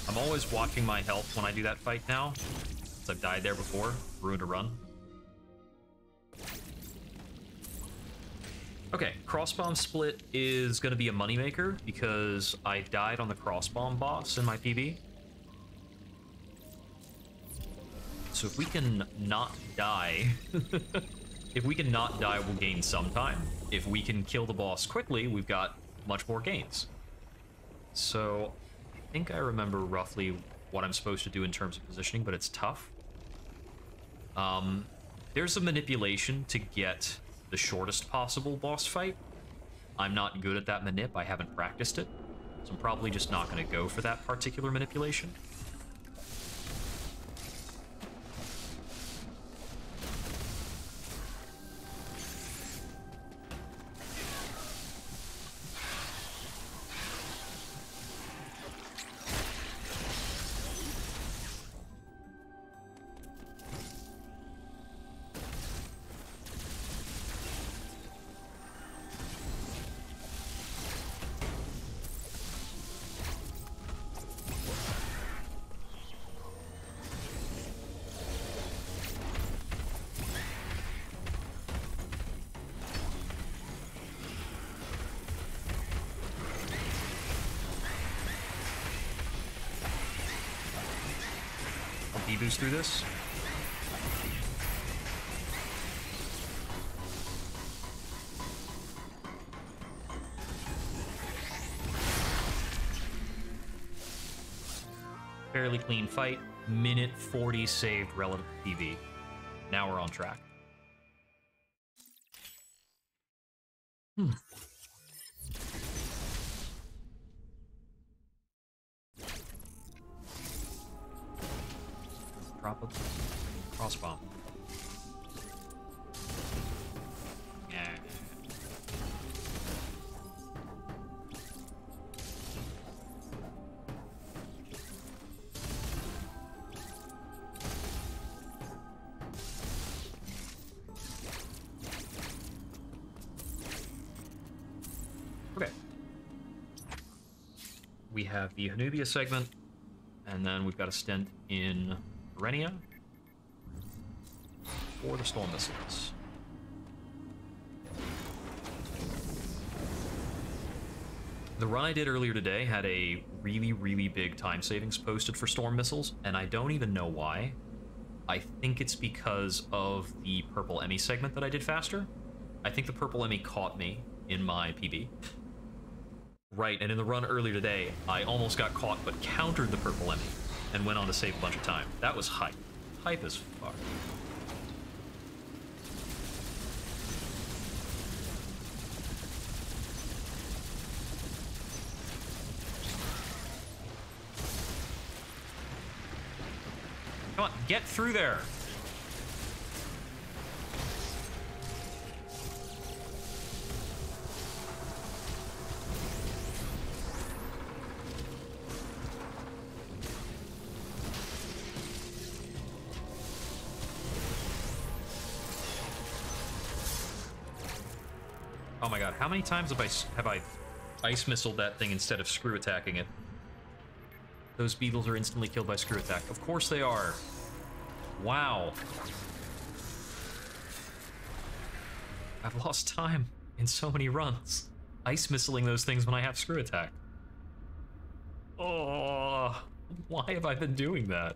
A: I'm always watching my health when I do that fight now, since I've died there before, ruined a run. Okay, crossbomb split is going to be a moneymaker because I died on the crossbomb boss in my PB. So if we can not die, if we can not die, we'll gain some time. If we can kill the boss quickly, we've got much more gains. So think I remember roughly what I'm supposed to do in terms of positioning, but it's tough. There's a manipulation to get the shortest possible boss fight. I'm not good at that manip. I haven't practiced it. So I'm probably just not going to go for that particular manipulation. Boost through this. Fairly clean fight. Minute 40 saved relative to PV. Now we're on track. Drop a cross bomb. Yeah. Okay. We have the Hanubia segment, and then we've got a stint in Renia or the storm missiles. The run I did earlier today had a really, really big time savings posted for storm missiles, and I don't even know why. I think it's because of the purple Emmy segment that I did faster. I think the purple Emmy caught me in my PB. Right, and in the run earlier today, I almost got caught but countered the purple Emmy and went on to save a bunch of time. That was hype. Hype as fuck. Come on, get through there. Oh my god, how many times have I ice missiled that thing instead of screw attacking it? Those beetles are instantly killed by screw attack. Of course they are. Wow. I've lost time in so many runs. Ice missiling those things when I have screw attack. Oh, why have I been doing that?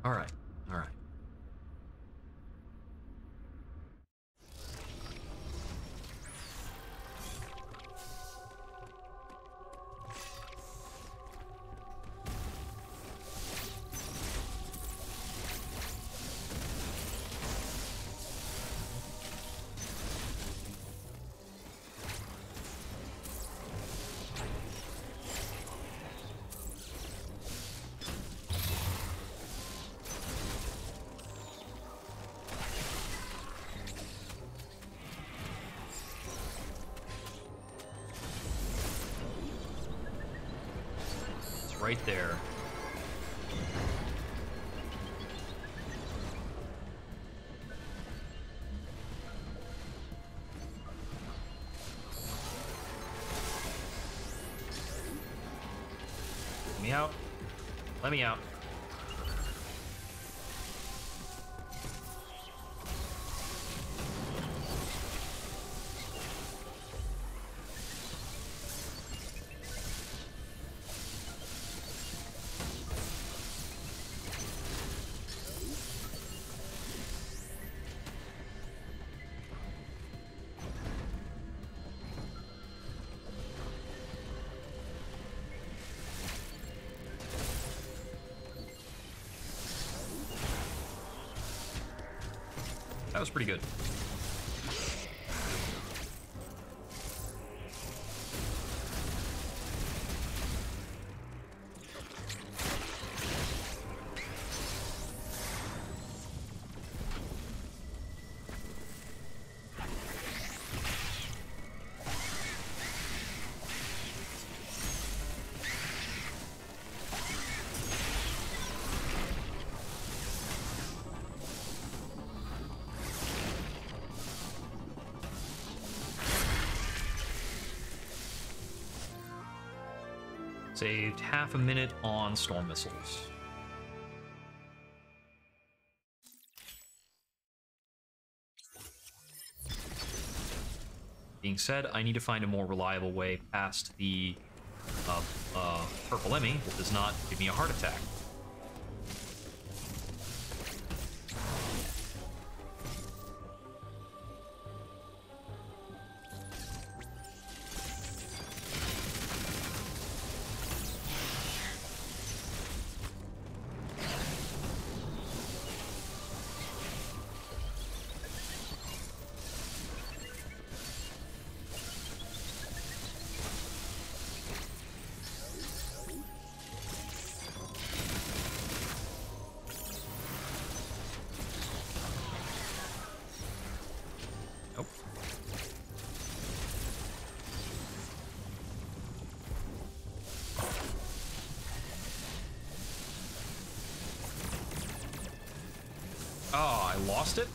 A: Alright, alright. Right there. Let me out. Let me out. That was pretty good. Saved half a minute on storm missiles. Being said, I need to find a more reliable way past the purple Emmy that does not give me a heart attack. Nope. Oh, I lost it?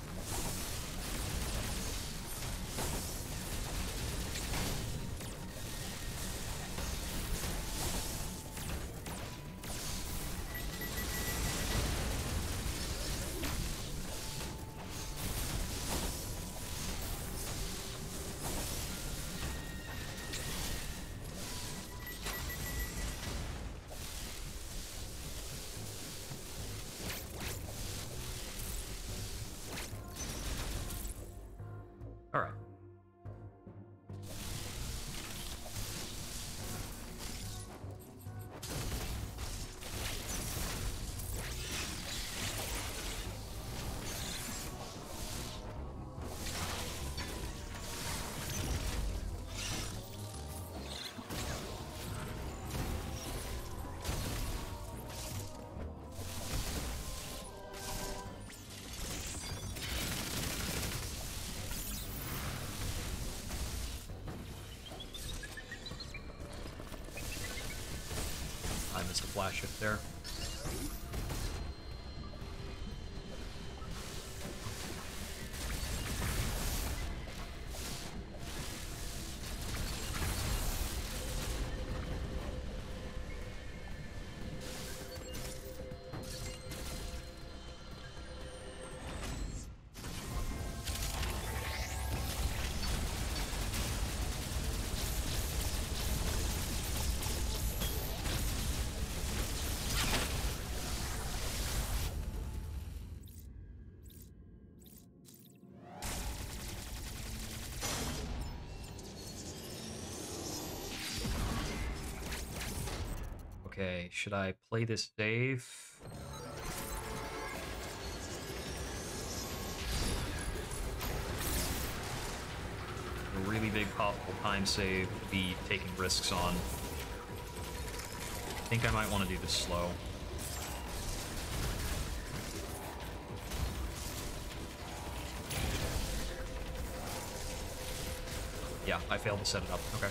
A: All right. I missed a flash shift there. Okay, should I play this save? A really big possible time save to be taking risks on. I think I might want to do this slow. Yeah, I failed to set it up. Okay.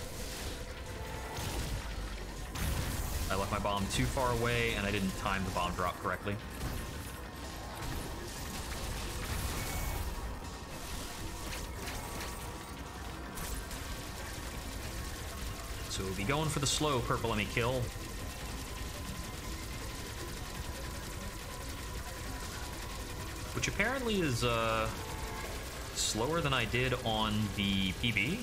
A: I left my bomb too far away, and I didn't time the bomb drop correctly. So we'll be going for the slow purple enemy kill. Which apparently is slower than I did on the PB.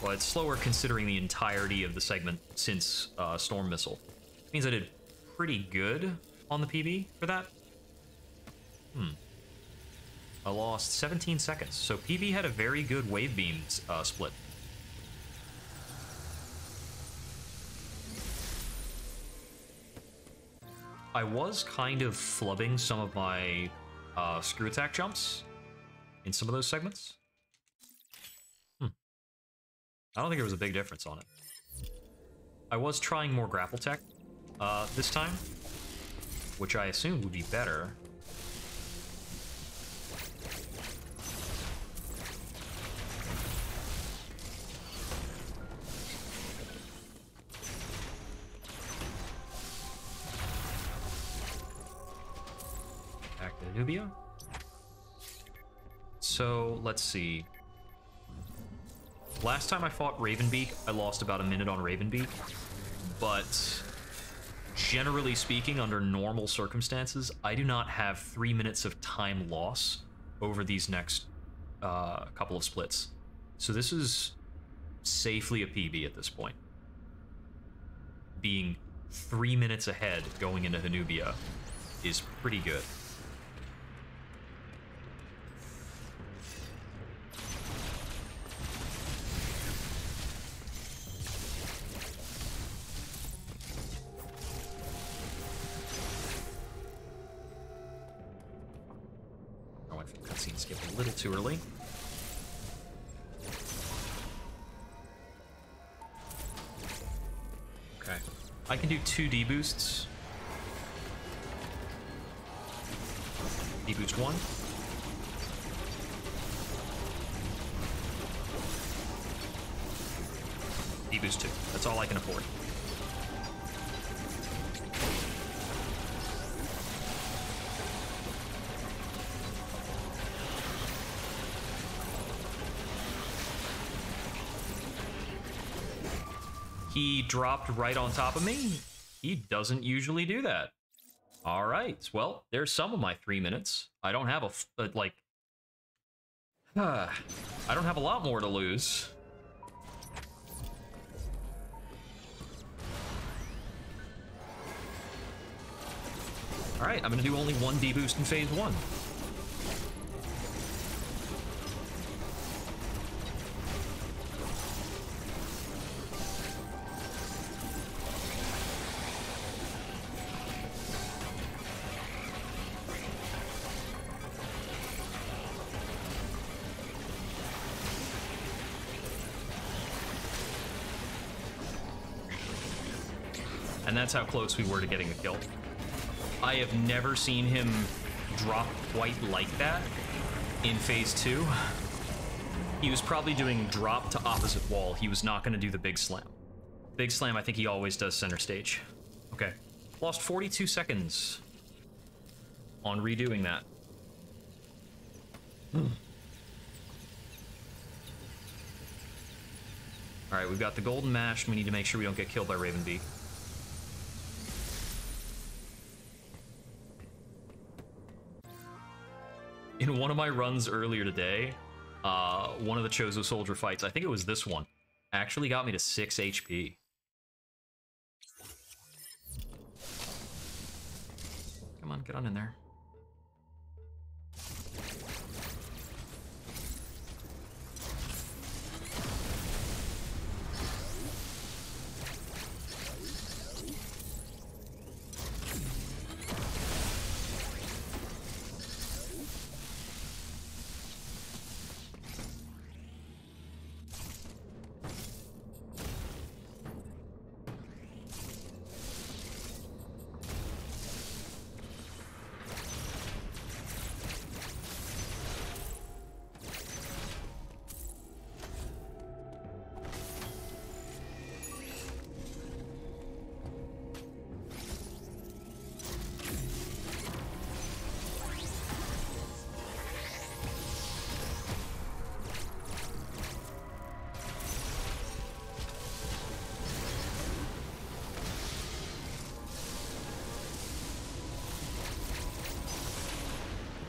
A: Well, it's slower considering the entirety of the segment since Storm Missile. It means I did pretty good on the PB for that. I lost 17 seconds, so PB had a very good wave beam split. I was kind of flubbing some of my screw attack jumps in some of those segments. I don't think there was a big difference on it. I was trying more grapple tech this time, which I assumed would be better. Back to Nubia. So, let's see. Last time I fought Ravenbeak, I lost about a minute on Ravenbeak, but generally speaking, under normal circumstances, I do not have 3 minutes of time loss over these next couple of splits. So this is safely a PB at this point. Being 3 minutes ahead going into Hanubia is pretty good. Cutscene skipped a little too early. Okay. I can do 2 D-boosts. D-boost 1. D-boost 2. That's all I can afford. He dropped right on top of me. He doesn't usually do that. All right. Well, there's some of my 3 minutes. I don't have I don't have a lot more to lose. All right. I'm going to do only 1 D-boost in phase 1. And that's how close we were to getting a kill. I have never seen him drop quite like that in phase 2. He was probably doing drop to opposite wall. He was not going to do the big slam. Big slam, I think he always does center stage. Okay. Lost 42 seconds on redoing that. Alright, we've got the golden mash. We need to make sure we don't get killed by Ravenbeak. In one of my runs earlier today, one of the Chozo Soldier fights, I think it was this one, actually got me to 6 HP. Come on, get on in there.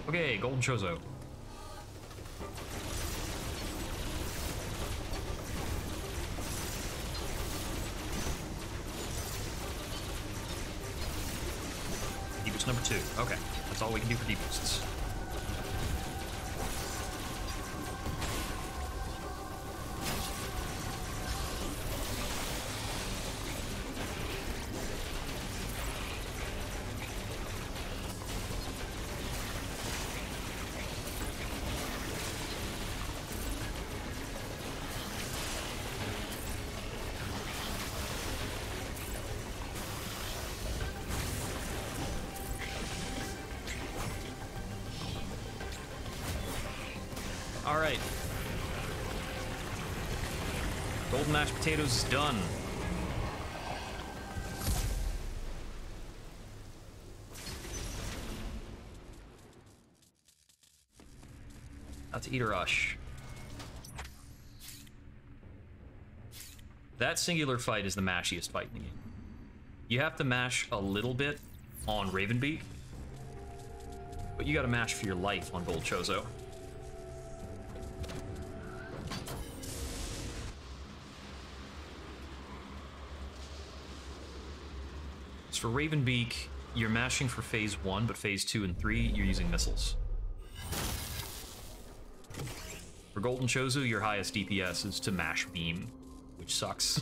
A: Okay, Golden Chozo. D-boost number 2. Okay, that's all we can do for D-boosts. All right. Golden mashed potatoes is done. Out to eat a rush. That singular fight is the mashiest fight in the game. You have to mash a little bit on Ravenbeak, but you gotta mash for your life on Gold Chozo. As for Ravenbeak, you're mashing for phase 1, but phase 2 and 3, you're using missiles. For Golden Chozo, your highest DPS is to mash beam, which sucks.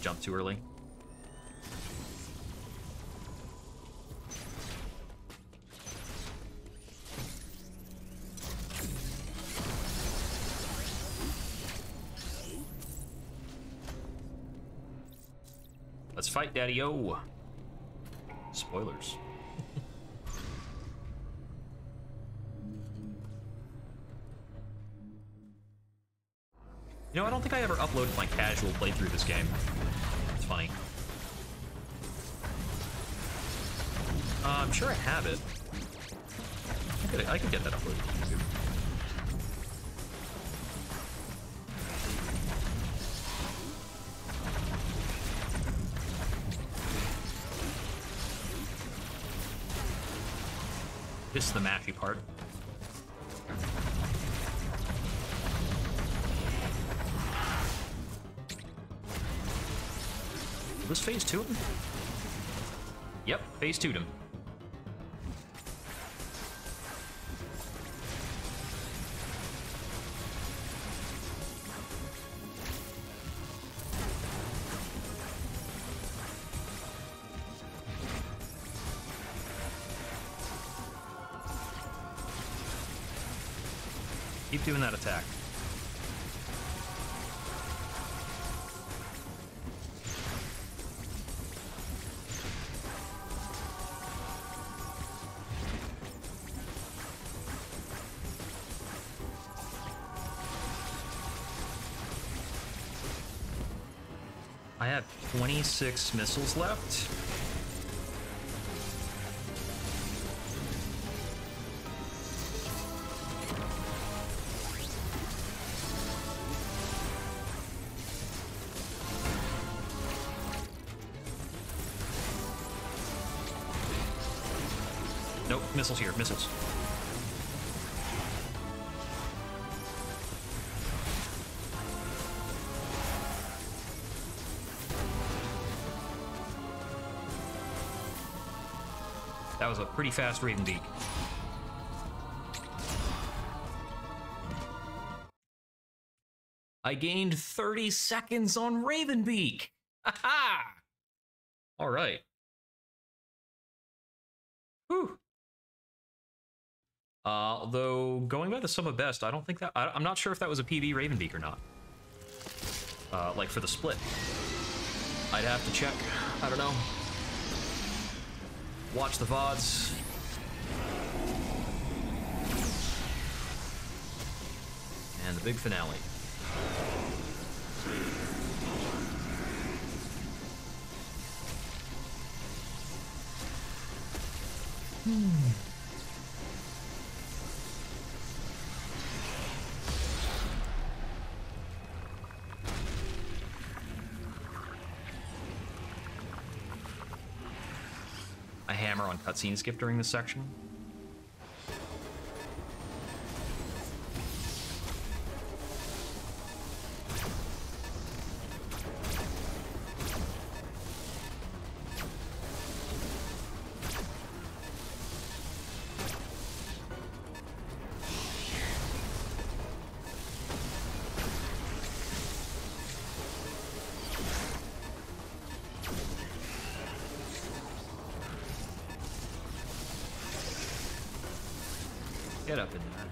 A: Jump too early. Let's fight, Daddy-O. Spoilers. You know, I don't think I ever uploaded my casual playthrough of this game. It's funny. I'm sure I have it. I could get that uploaded to YouTube. This is the mashy part. Was phase 2 him? Yep, phase 2'd him. Keep doing that attack. I have 26 missiles left. Nope, missiles here, missiles. That was a pretty fast Ravenbeak. I gained 30 seconds on Ravenbeak! Ha-ha! Alright. Whew. Although, going by the sum of best, I don't think that... I'm not sure if that was a PB Ravenbeak or not. Like, for the split. I'd have to check. I don't know. Watch the VODs. And the big finale. A hammer on cutscene skip during this section. Get up in there.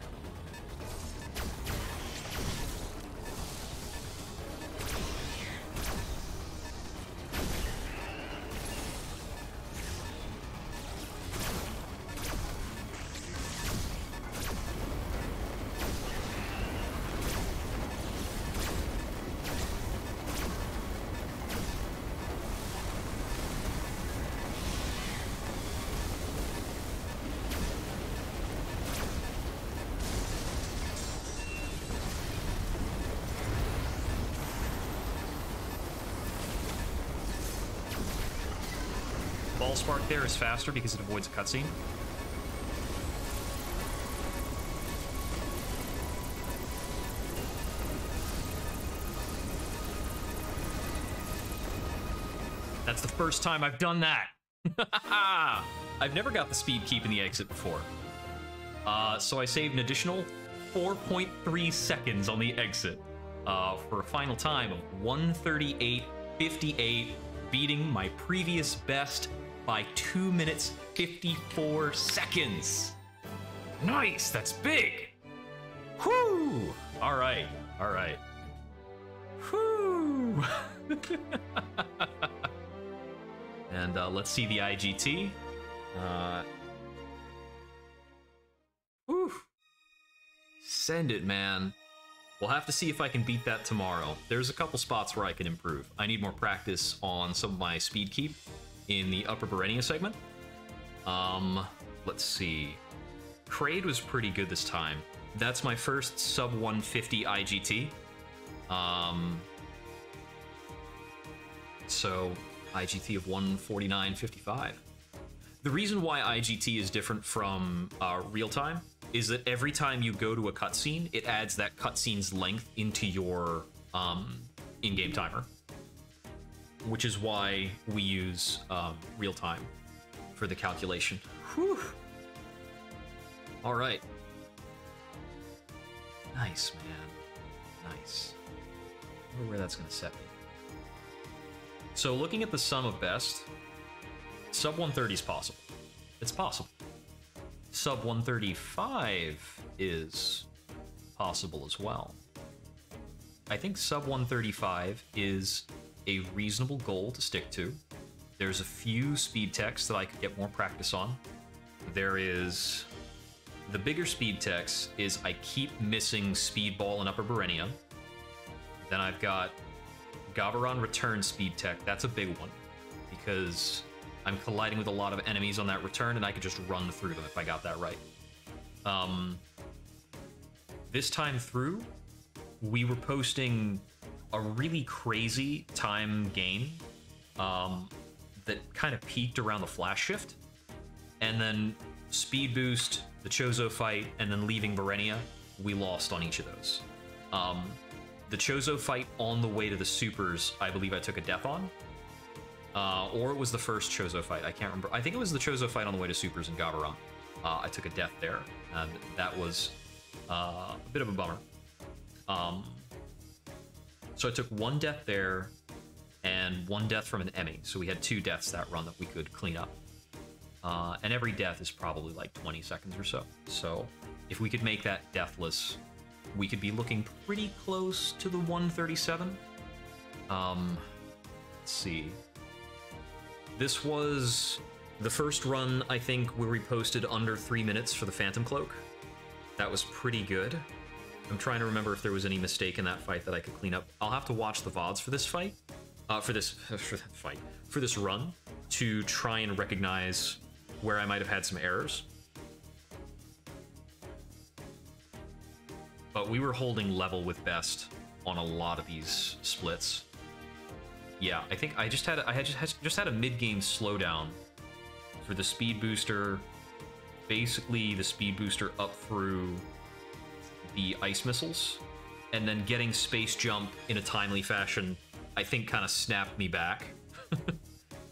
A: Ball Spark there is faster because it avoids a cutscene. That's the first time I've done that. I've never got the speed keep in the exit before. So I saved an additional 4.3 seconds on the exit for a final time of 1:38.58, beating my previous best by 2 minutes 54 seconds. Nice, that's big. Whoo! All right, all right. Whoo! And let's see the IGT. Whew. Send it, man. We'll have to see if I can beat that tomorrow. There's a couple spots where I can improve. I need more practice on some of my speed keep in the Upper Berenia segment. Let's see. Kraid was pretty good this time. That's my first sub 150 IGT. So IGT of 149.55. The reason why IGT is different from real time is that every time you go to a cutscene, it adds that cutscene's length into your in-game timer, which is why we use real time for the calculation. Whew. All right. Nice, man. Nice. I wonder where that's going to set me. So looking at the sum of best, sub 130 is possible. It's possible. Sub 135 is possible as well. I think sub 135 is a reasonable goal to stick to. There's a few speed techs that I could get more practice on. There is... The bigger speed techs is I keep missing Speedball and Upper Berenia. Then I've got Gavaron Return Speed Tech. That's a big one because I'm colliding with a lot of enemies on that return and I could just run through them if I got that right. This time through, we were posting a really crazy time gain that kind of peaked around the flash shift, and then speed boost, the Chozo fight, and then leaving Berenia, we lost on each of those. The Chozo fight on the way to the supers, I believe I took a death on. Or it was the first Chozo fight, I can't remember. I think it was the Chozo fight on the way to supers in Gavaron. I took a death there, and that was a bit of a bummer. So I took one death there, and one death from an Emmy. So we had 2 deaths that run that we could clean up. And every death is probably like 20 seconds or so. So if we could make that deathless, we could be looking pretty close to the 137. Let's see. This was the first run, I think, where we posted under 3 minutes for the Phantom Cloak. That was pretty good. I'm trying to remember if there was any mistake in that fight that I could clean up. I'll have to watch the VODs for this fight, for this run, to try and recognize where I might have had some errors. But we were holding level with best on a lot of these splits. Yeah, I think I just had a mid-game slowdown for the speed booster. Basically, the speed booster up through the ice missiles, and then getting space jump in a timely fashion, I think kind of snapped me back.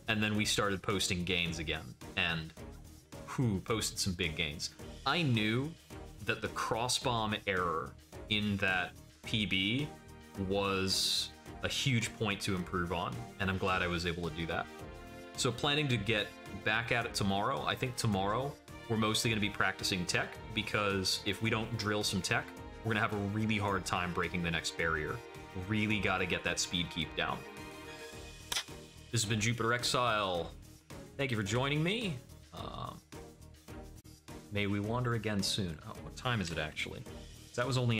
A: And then we started posting gains again, and posted some big gains. I knew that the cross-bomb error in that PB was a huge point to improve on, and I'm glad I was able to do that. So planning to get back at it tomorrow. I think tomorrow we're mostly going to be practicing tech, because if we don't drill some tech, we're going to have a really hard time breaking the next barrier. Really got to get that speed keep down. This has been Jupiter Exile. Thank you for joining me. May we wander again soon. Oh, what time is it actually? That was only